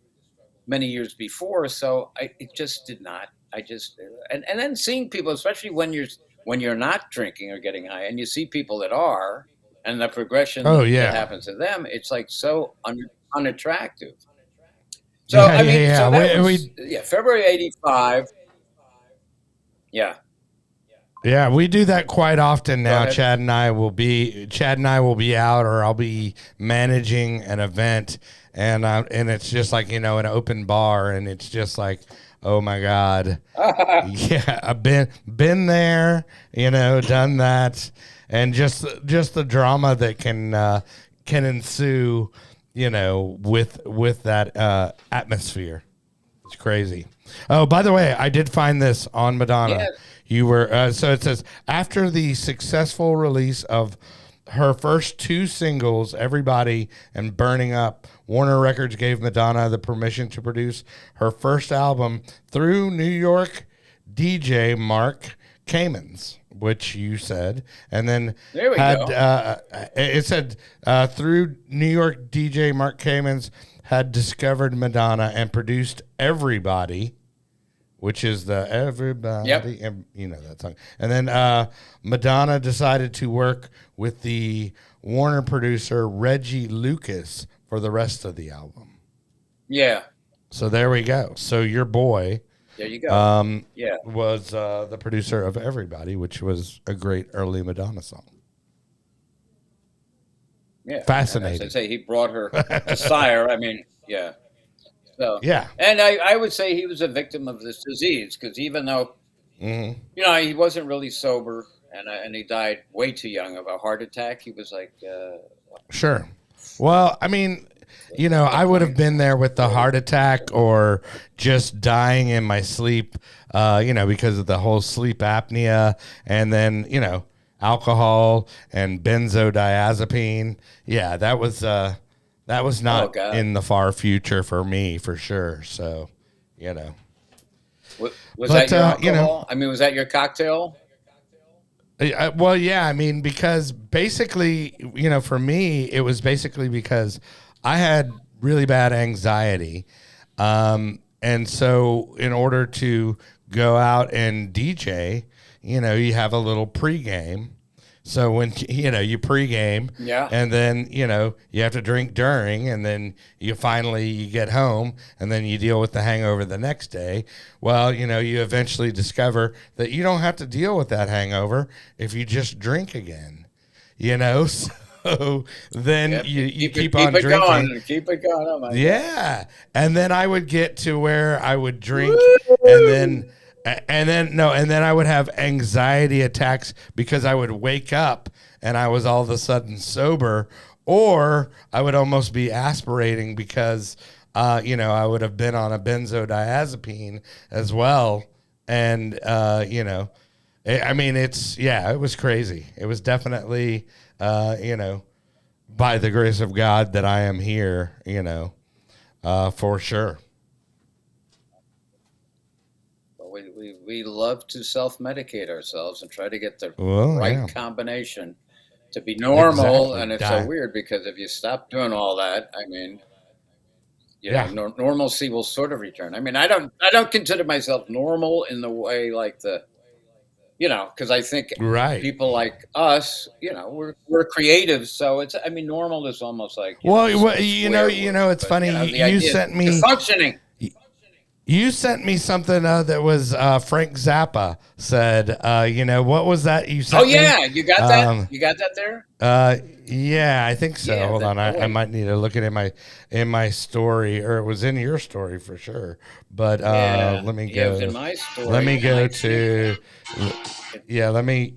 many years before. So it just did not. And then seeing people, especially when you're not drinking or getting high, and you see people that are, and the progression that happens to them, it's like so unattractive. So February '85. Yeah. Yeah, we do that quite often now. Chad and I will be out, or I'll be managing an event, and it's just like an open bar, and it's just like, oh my God, I've been there, done that, and just the drama that can ensue, with that atmosphere. It's crazy. Oh, by the way, I did find this on Madonna. Yeah. You were so it says after the successful release of her first 2 singles, Everybody and Burning Up, Warner Records gave Madonna the permission to produce her first album through New York DJ Mark Kamens. which you said, and then there we go. It said through New York DJ Mark Kamens had discovered Madonna and produced Everybody, which is the Everybody, and you know that song. And then Madonna decided to work with the Warner producer Reggie Lucas for the rest of the album. Yeah. So there we go. So your boy, there you go. was the producer of Everybody, which was a great early Madonna song. Yeah, fascinating. As I say, he brought her to sire. I mean, yeah. So yeah, and I would say he was a victim of this disease because even though you know he wasn't really sober and he died way too young of a heart attack, he was like sure. Well, I mean, you know, I would have been there with the heart attack or just dying in my sleep, you know, because of the whole sleep apnea and then, you know, alcohol and benzodiazepine. Yeah, that was not in the far future for me, for sure. So, you know. Was that your alcohol? You know, I mean, was that your cocktail? Well, yeah, I mean, because basically, you know, for me, it was basically because I had really bad anxiety. And so in order to go out and DJ, you know, you have a little pregame. So when, you know, you pregame and then, you know, you have to drink during and then you get home and then you deal with the hangover the next day. Well, you know, you eventually discover that you don't have to deal with that hangover if you just drink again, you know? So then you keep on drinking. Keep it going. Oh my God. And then I would get to where I would drink and then I would have anxiety attacks because I would wake up and I was all of a sudden sober, or I would almost be aspirating because, you know, I would have been on a benzodiazepine as well. And, you know, I mean, it was crazy. It was definitely, you know, by the grace of God that I am here, you know, for sure. We love to self-medicate ourselves and try to get the right combination to be normal. Exactly. And it's so weird because if you stop doing all that, I mean, you know, normalcy will sort of return. I mean, I don't consider myself normal in the way like you know, because I think people like us, you know, we're creative. So it's, I mean, normal is almost like, you know, it's funny. You sent me functioning. You sent me something that was Frank Zappa said. You know, what was that you sent? Oh yeah, me? You got that. You got that there. Yeah, I think so. Hold on, I might need to look at it in my story, or it was in your story for sure. But let me go. It was in my story. Let me go to. Yeah, let me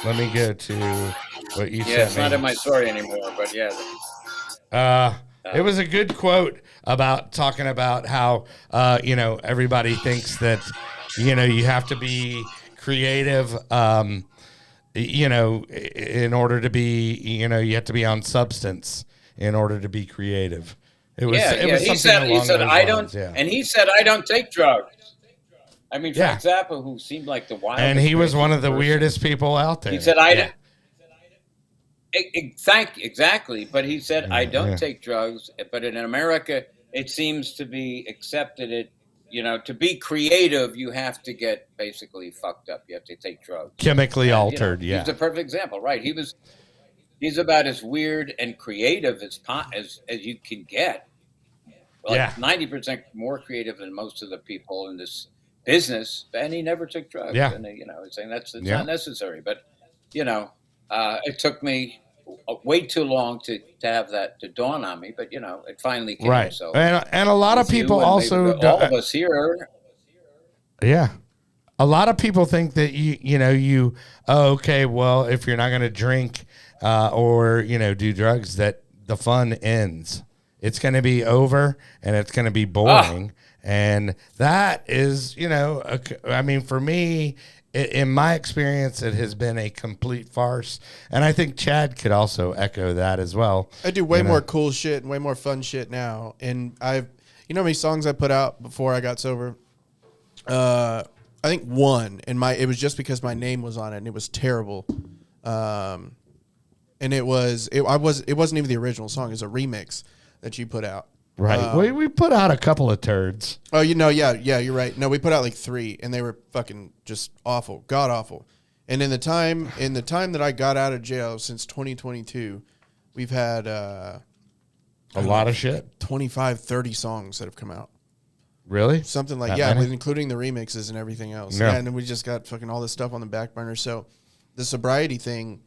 go to what you sent me. Yeah, it's not in my story anymore, but yeah. It was a good quote about talking about how, you know, everybody thinks that, you know, you have to be creative, you know, in order to be, you know, you have to be on substance in order to be creative. It was, he said, I don't, and he said, I don't take drugs. I mean, Frank Zappa, who seemed like the wildest. And he was one of the weirdest people out there. He said, Exactly, but he said, I don't take drugs, but in America, it seems to be accepted. You know, to be creative, you have to get basically fucked up. You have to take drugs. Chemically altered, He's a perfect example, right? He's about as weird and creative as you can get. Like 90% more creative than most of the people in this business, and he never took drugs. Yeah. And you know, it's saying it's not necessary, but you know. It took me way too long to have that to dawn on me, but you know, it finally came. Right. So, and a lot of people also, all of us here. Yeah. A lot of people think that okay, well, if you're not going to drink or, you know, do drugs, that the fun ends. It's going to be over and it's going to be boring. And that is, you know, I mean, for me, in my experience, it has been a complete farce. And I think Chad could also echo that as well. I do way more cool shit and way more fun shit now. And you know how many songs I put out before I got sober? I think one, and it was just because my name was on it, and it was terrible. And it wasn't even the original song; it was a remix that you put out. Right. We put out a couple of turds. Oh, yeah, you're right. No, we put out like 3, and they were fucking just awful, god awful. And in the time that I got out of jail since 2022, we've had a lot of shit. 25, 30 songs that have come out. Really? Something like including the remixes and everything else. Yeah, and then we just got fucking all this stuff on the back burner. So the sobriety thing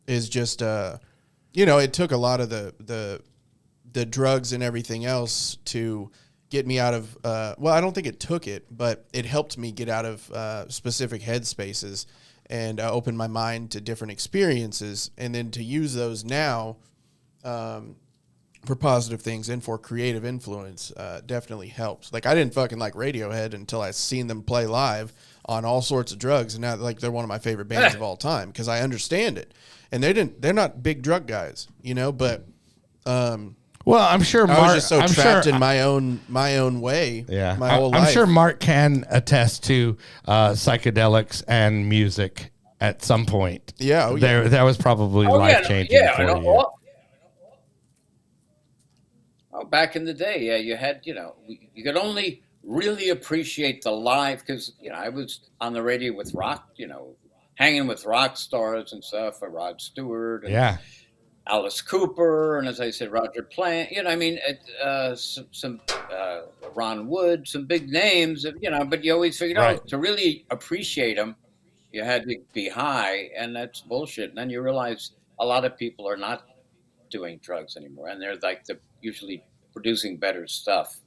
is just it took a lot of the drugs and everything else to get me out of I don't think it took it, but it helped me get out of specific headspaces and open my mind to different experiences, and then to use those now for positive things and for creative influence definitely helps. Like, I didn't fucking like Radiohead until I seen them play live on all sorts of drugs, and now like they're one of my favorite bands of all time because I understand it. And they're not big drug guys, but well, I'm sure Mark, I was just so trapped in my own way. Yeah, my whole life. I'm sure Mark can attest to psychedelics and music at some point. Yeah, that was probably life changing for you. Back in the day, you had, you could only really appreciate the live because, I was on the radio with rock, hanging with rock stars and stuff, Rod Stewart and Alice Cooper, and as I said, Roger Plant, some Ron Wood, some big names, but you always figured out to really appreciate them, you had to be high, and that's bullshit. And then you realize a lot of people are not doing drugs anymore, and they're usually producing better stuff.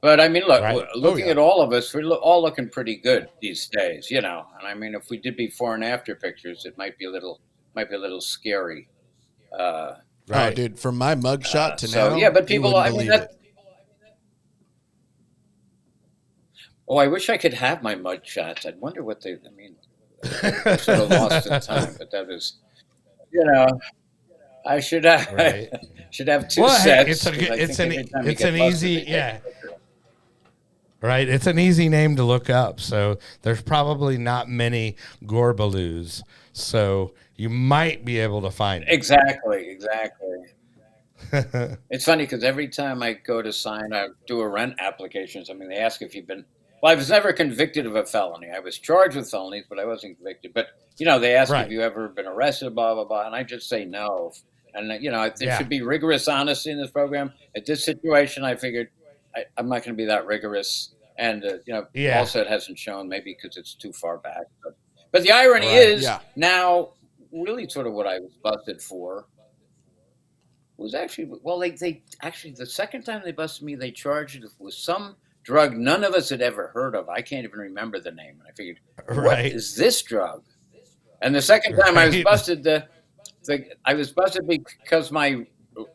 But I mean, look, looking at all of us, we're all looking pretty good these days, And I mean, if we did before and after pictures, it might be a little scary. Oh, dude, from my mugshot to now, yeah, but people, I mean, I wish I could have my mugshots. I'd wonder what I mean, they're sort of lost in time, but that is, I should have should have 2 sets. It's an easy Right, it's an easy name to look up. So there's probably not many Gorbulews. So you might be able to find it. Exactly. It's funny because every time I go to do a rent application, they ask if you've been. Well, I was never convicted of a felony. I was charged with felonies, but I wasn't convicted. But they ask if you ever been arrested, blah blah blah, and I just say no. And there should be rigorous honesty in this program. At this situation, I figured I'm not going to be that rigorous, and also it hasn't shown, maybe because it's too far back. But the irony is now, really, sort of what I was busted for was actually they actually the second time they busted me, they charged it with some drug none of us had ever heard of. I can't even remember the name, and I figured, what is this drug? And the second time I was busted, I was busted because my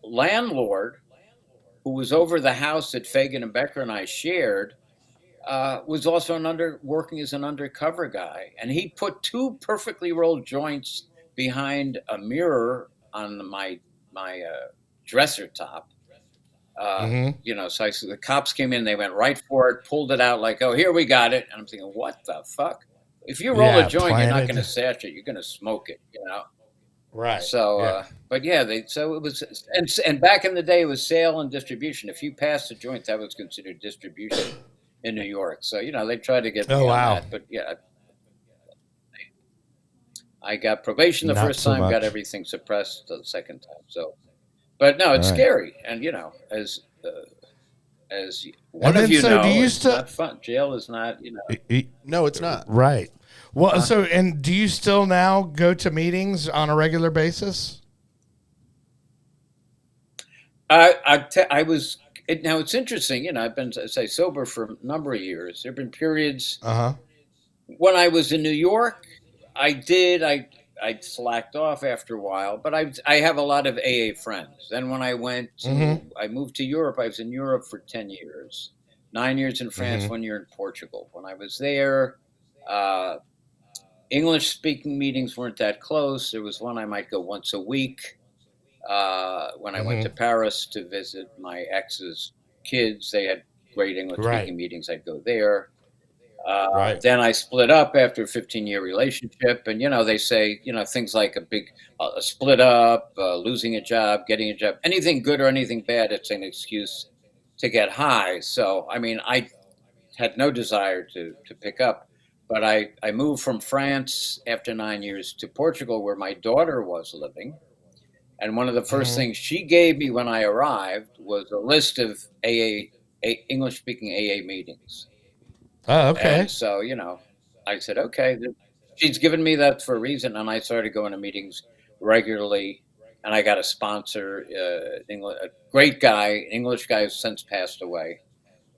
landlord, who was over the house that Fagan and Becker and I shared, was also working as an undercover guy, and he put 2 perfectly rolled joints behind a mirror on my dresser top. So the cops came in, they went right for it, pulled it out like, oh, here we got it, and I'm thinking, what the fuck? If you roll a joint, you're not going to sash it, you're going to smoke it, Right. So, but so it was, and back in the day, it was sale and distribution. If you passed a joint, that was considered distribution in New York. So, they tried to get me on that. But I got probation the first time, got everything suppressed the second time. So, but no, it's scary. And, as one of it's not fun. Jail is not, No, it's not. Right. Well, and do you still now go to meetings on a regular basis? Now it's interesting, I've been, sober for a number of years. There have been periods when I was in New York, I slacked off after a while, but I have a lot of AA friends. Then when I I moved to Europe, I was in Europe for 10 years, 9 years in France, 1 year in Portugal. When I was there, English speaking meetings weren't that close. There was one I might go once a week. When I went to Paris to visit my ex's kids, they had great English speaking meetings. I'd go there. Right. Then I split up after a 15-year relationship, and they say things like a split up, losing a job, getting a job, anything good or anything bad, it's an excuse to get high. So I mean, I had no desire to pick up, but I moved from France after 9 years to Portugal, where my daughter was living. And one of the first Mm-hmm. things she gave me when I arrived was a list of English speaking AA meetings. Oh, okay. And so, I said, okay, she's given me that for a reason. And I started going to meetings regularly. And I got a sponsor, a great guy, an English guy who's since passed away.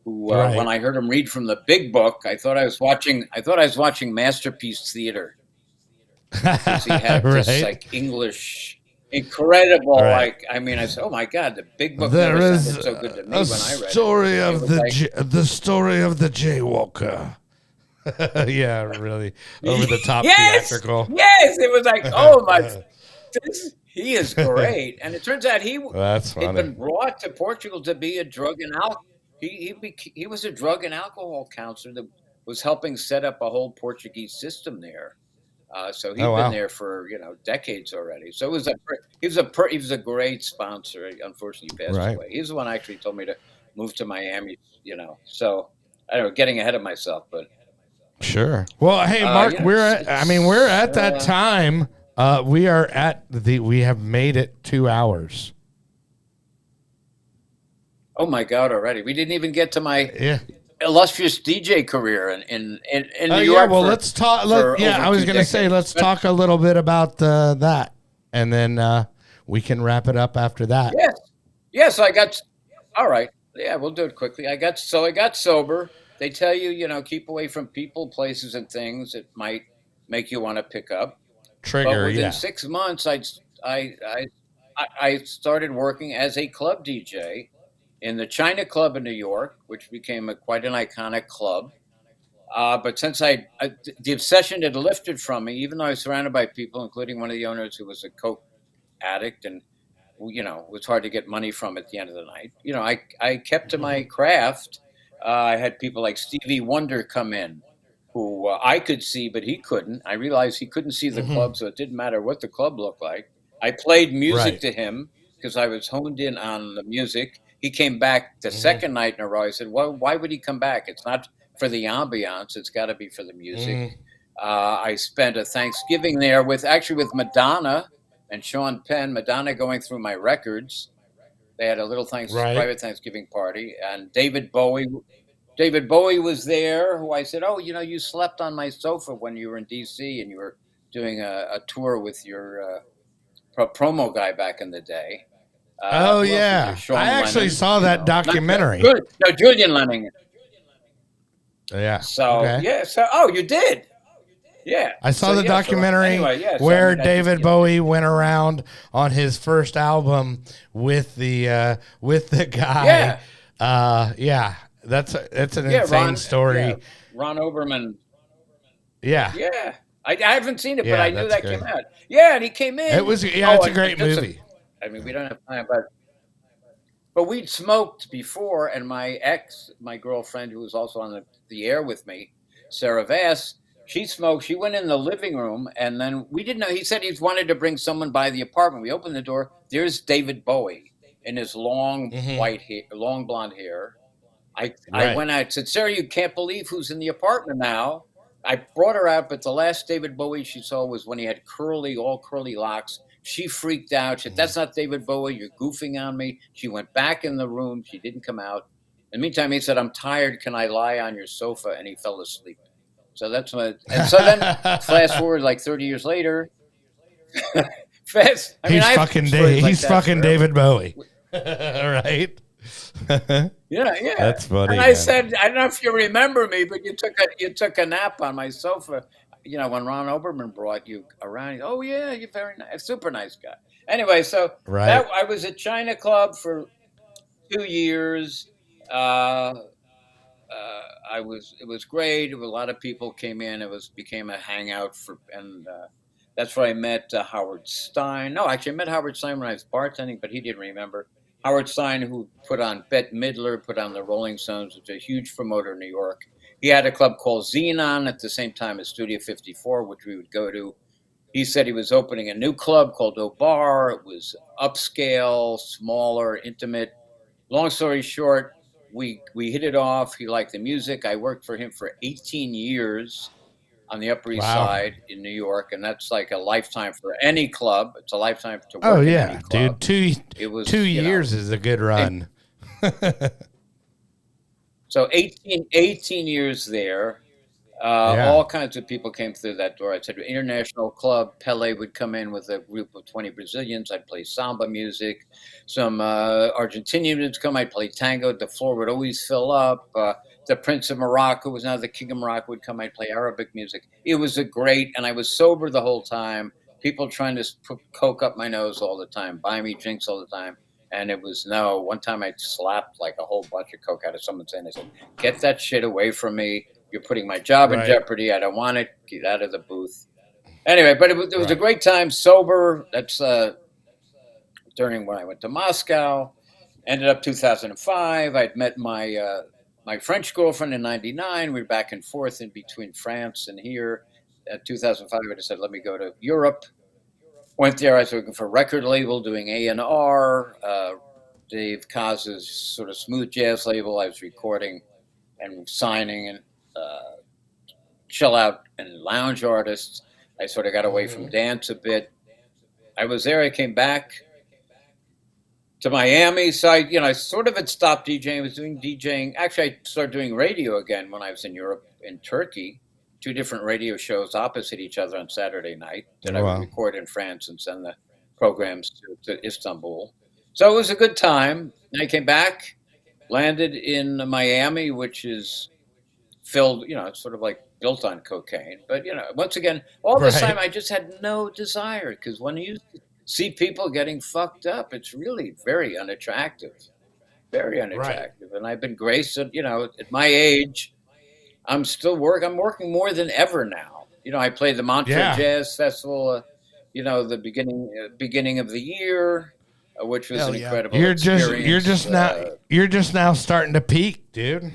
Who, when Right. I heard him read from the Big Book, I thought I was watching Masterpiece Theater, because he had this Right. like English, incredible. Right. Like, I mean, I said, oh my God, the Big Book There never is sounded so good to me a when I read it. story It of was like, the story of the jaywalker. Yeah, really over the top yes, theatrical. yes. It was like, oh my, he is great. And it turns out That's he'd funny. been brought to Portugal to be a drug and alcohol. He was a drug and alcohol counselor that was helping set up a whole Portuguese system there. So Oh he'd been wow. there for decades already. So he was a great sponsor. Unfortunately, he passed Right. away. He's the one actually told me to move to Miami. So I don't know, getting ahead of myself, but Sure. Well, hey, Mark, we're at that time. We have made it 2 hours. Oh my God! Already, we didn't even get to my Yeah. illustrious DJ career in New Yeah. York. Well, let's talk. Over I was 2 going to say, decades. let's talk a little bit about that, and then we can wrap it up after that. Yes, yes, I got. All right, yeah, we'll do it quickly. I got sober. They tell you, keep away from people, places, and things that might make you want to pick up. But Trigger. within Yeah. 6 months, I, I started working as a club DJ in the China Club in New York, which became quite an iconic club. But since the obsession had lifted from me, even though I was surrounded by people, including one of the owners who was a coke addict, and it was hard to get money from at the end of the night. I kept to my craft. I had people like Stevie Wonder come in, who I could see, but he couldn't. I realized he couldn't see the Mm-hmm. club, so it didn't matter what the club looked like. I played music Right. to him because I was honed in on the music. He came back the Mm-hmm. second night in a row. I said, "Well, why would he come back? It's not for the ambiance. It's got to be for the music." Mm-hmm. I spent a Thanksgiving there with Madonna and Sean Penn. Madonna going through my records. They had a little Right. private Thanksgiving party, and David Bowie. David Bowie was there, who I said, "Oh, you slept on my sofa when you were in D.C. and you were doing a tour with your promo guy back in the day." Oh Who else was there? yeah, I Sean actually Lennon. saw that Not documentary. no, Julian Lennon. Yeah. So Okay. yeah, so you did, yeah. I So saw the yeah, so documentary anyway, yeah. So I where mean, I just David Bowie went around on his first album with the guy. yeah, Yeah, that's an yeah. insane story. Ron Oberman. Yeah, Yeah, I haven't seen it, but yeah, I knew that's that great. came out. Yeah, and he came It in. was yeah, Oh, it's a and great just movie. I mean, we don't have time, but we'd smoked before, and my girlfriend, who was also on the air with me, Sarah Vass, she smoked. She went in the living room, and then we didn't know. He said he wanted to bring someone by the apartment. We opened the door. There's David Bowie in his long Hmm. white hair, long blonde hair. I Right. went out and said, Sarah, you can't believe who's in the apartment now. I brought her out, but the last David Bowie she saw was when he had all curly locks. She freaked out. She said, Mhm. that's not David Bowie. You're goofing on me. She went back in the room. She didn't come out. In the meantime, he said, I'm tired. Can I lie on your sofa? And he fell asleep. So that's what, and so then fast forward like 30 years later. I mean, I have stories like He's that fucking forever. David Bowie. Right? Yeah. That's funny, And I man. said, I don't know if you remember me, but you took a nap on my sofa. When Ron Oberman brought you around. Oh yeah, you're very nice, super nice guy. Anyway, so Right. that I was at China Club for 2 years. Uh, It was great. A lot of people came in. Became a hangout and that's where I met Howard Stein. No, actually, I met Howard Stein when I was bartending, but he didn't remember. Howard Stein, who put on Bette Midler, put on the Rolling Stones, was a huge promoter in New York. He had a club called Xenon at the same time as Studio 54, which we would go to. He said he was opening a new club called O Bar. It was upscale, smaller, intimate. Long story short, we hit it off. He liked the music. I worked for him for 18 years on the Upper East Wow. Side in New York, and that's like a lifetime for any club. It's a lifetime to Oh work in any yeah, club. dude. It was 2 years is a good run. So 18 years there. Yeah. All kinds of people came through that door. I said, international club. Pele would come in with a group of 20 Brazilians. I'd play samba music. Some Argentinians would come. I'd play tango. The floor would always fill up. The Prince of Morocco was now the King of Morocco would come. I'd play Arabic music. It was a great, and I was sober the whole time. People trying to put coke up my nose all the time, buy me drinks all the time. And it was no. One time I slapped like a whole bunch of coke out of someone's hand. I said, "Get that shit away from me. You're putting my job in jeopardy. I don't want it. Get out of the booth." Anyway, but it was a great time, sober. That's during when I went to Moscow. Ended up 2005. I'd met my French girlfriend in '99. We were back and forth in between France and here. At 2005, I just said, "Let me go to Europe." Went there. I was working for a record label doing A&R. Dave Kaz's sort of smooth jazz label. I was recording and signing and chill out and lounge artists. I sort of got away from dance a bit. I was there. I came back to Miami. So I sort of had stopped DJing. I was doing DJing. Actually, I started doing radio again when I was in Europe, in Turkey. 2 different radio shows opposite each other on Saturday night that I would record in France and send the programs to Istanbul. So it was a good time. And I came back, landed in Miami, which is filled, it's sort of like built on cocaine. But, once again, all this time I just had no desire, because when you see people getting fucked up, it's really very unattractive. Very unattractive. And I've been graced, at my age, I'm working more than ever now. I played the Montreux Jazz Festival, the beginning of the year, which was an incredible experience. You're just now starting to peak, dude.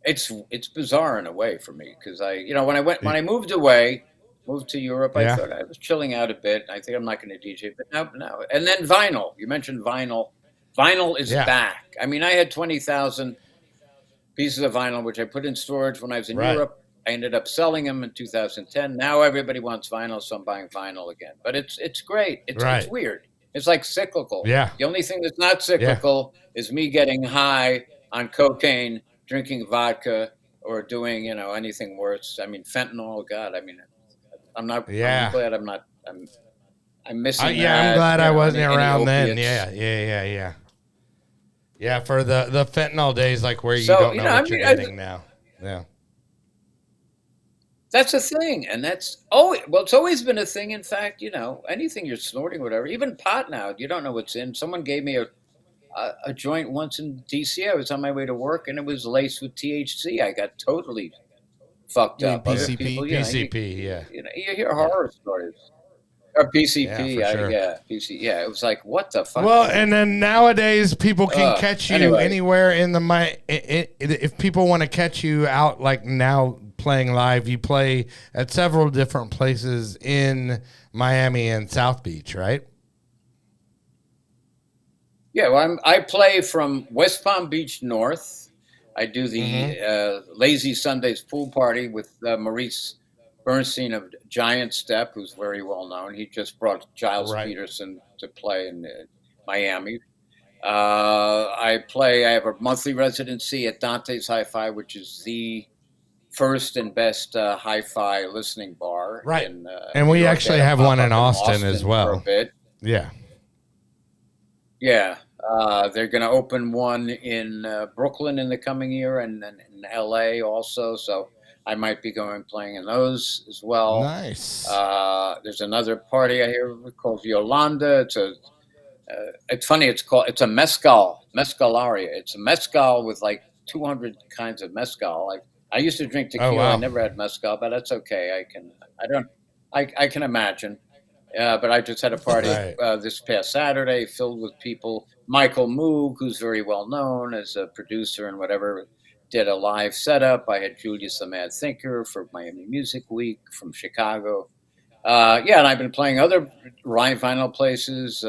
It's bizarre in a way for me, because when I moved to Europe, I thought I was chilling out a bit. I think I'm not going to DJ, but now. And then vinyl. You mentioned vinyl. Vinyl is back. I mean, I had 20,000 pieces of vinyl, which I put in storage when I was in Europe. I ended up selling them in 2010. Now everybody wants vinyl, so I'm buying vinyl again. But it's great. It's weird. It's like cyclical. Yeah. The only thing that's not cyclical is me getting high on cocaine, drinking vodka, or doing anything worse. I mean, fentanyl. God, I mean, I'm not. Yeah. I'm glad I'm not. I'm missing. That, I'm glad I wasn't around then. Yeah. Yeah, for the fentanyl days, like where you don't know what you're getting now. Yeah. That's a thing, and it's always been a thing. In fact, anything you're snorting, whatever, even pot now, you don't know what's in. Someone gave me a joint once in DC. I was on my way to work, and it was laced with THC. I got totally fucked up. PCP? People, PCP, you hear horror stories. Or PCP, sure. PC, it was like, what the fuck? Well, and then nowadays people can catch you anywhere in the if people want to catch you out, like now playing live, you play at several different places in Miami and South Beach, right? Yeah, well, I play from West Palm Beach north. I do the Lazy Sundays pool party with Maurice Bernstein of Giant Step, who's very well known. He just brought Giles Peterson to play in Miami. I have a monthly residency at Dante's Hi-Fi, which is the first and best hi-fi listening bar. Right. And we actually have one in Austin as well. For a bit. Yeah. Yeah. They're going to open one in Brooklyn in the coming year, and then in LA also. So I might be playing in those as well. Nice. There's another party I hear called Yolanda. It's funny. It's a mezcalaria. It's a mezcal with like 200 kinds of mezcal. I used to drink tequila. I never had mezcal, but that's okay. I can imagine. But I just had a party this past Saturday filled with people. Michael Moog, who's very well known as a producer and whatever, did a live setup. I had Julius the Mad Thinker for Miami Music Week from Chicago. And I've been playing other Ryan Vinyl places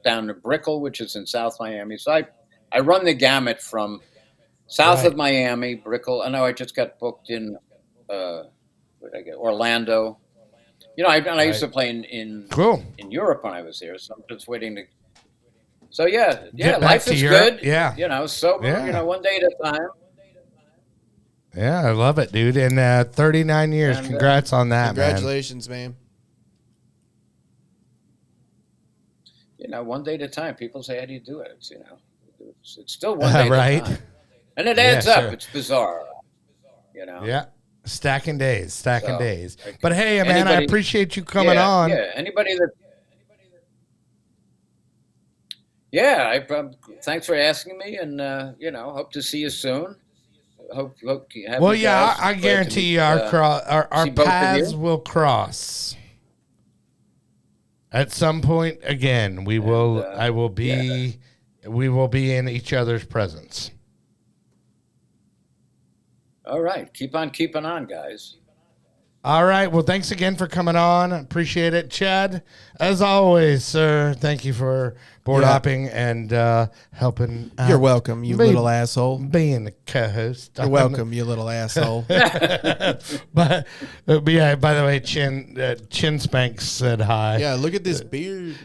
down to Brickell, which is in South Miami. So I run the gamut from south of Miami, Brickell. I know I just got booked in Orlando. I used to play in Europe when I was there, so I'm just waiting to. So life is good. Yeah, sober. One day at a time. Yeah, I love it, dude. And 39 years. Congrats on that, congratulations, man. One day at a time. People say, "How do you do it?" It's still one day at a time, and it adds up. Sure. It's bizarre, Yeah. Stacking days. But hey, man, I appreciate you coming on. Yeah, anybody that. Yeah, thanks for asking me, and hope to see you soon. Hope you have. Well, I guarantee you our paths will cross at some point again. We will. I will be. We will be in each other's presence. All right. Keep on keeping on, guys. All right. Well, thanks again for coming on. Appreciate it. Chad, as always, sir, thank you for board hopping and helping. You're welcome, you little asshole. Being the co-host. You're welcome, you little asshole. But yeah, by the way, Chin Spanks said hi. Yeah, look at this beard.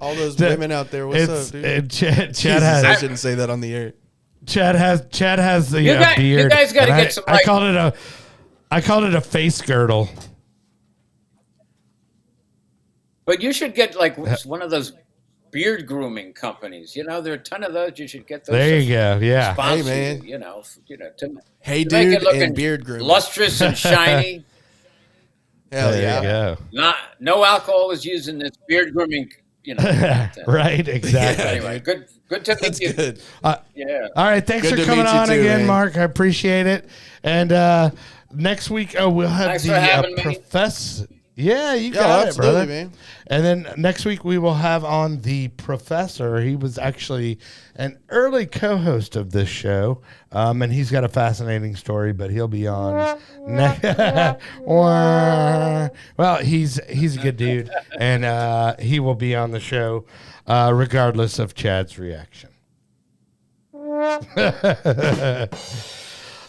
All those women out there. What's up, dude? Chad has. I shouldn't say that on the air. Chad has the beard. You guys got to get some. I called it a face girdle. But you should get like one of those beard grooming companies. There are a ton of those. You should get those. There you go. Yeah. Hey, man. To dude, make it look and beard grooming. Lustrous and shiny. Hell there you go. No alcohol was used in this beard grooming. Right. Exactly. Anyway, good to meet you. Good. All right. Thanks for coming on again, man. Mark. I appreciate it. And next week, we'll have the professor. Yeah, you got it, brother. Man. And then next week we will have on the professor. He was actually an early co-host of this show, and he's got a fascinating story. But he'll be on. Well, he's a good dude, and he will be on the show, regardless of Chad's reaction.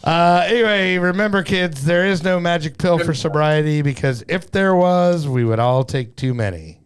Anyway, remember, kids, there is no magic pill for sobriety, because if there was, we would all take too many.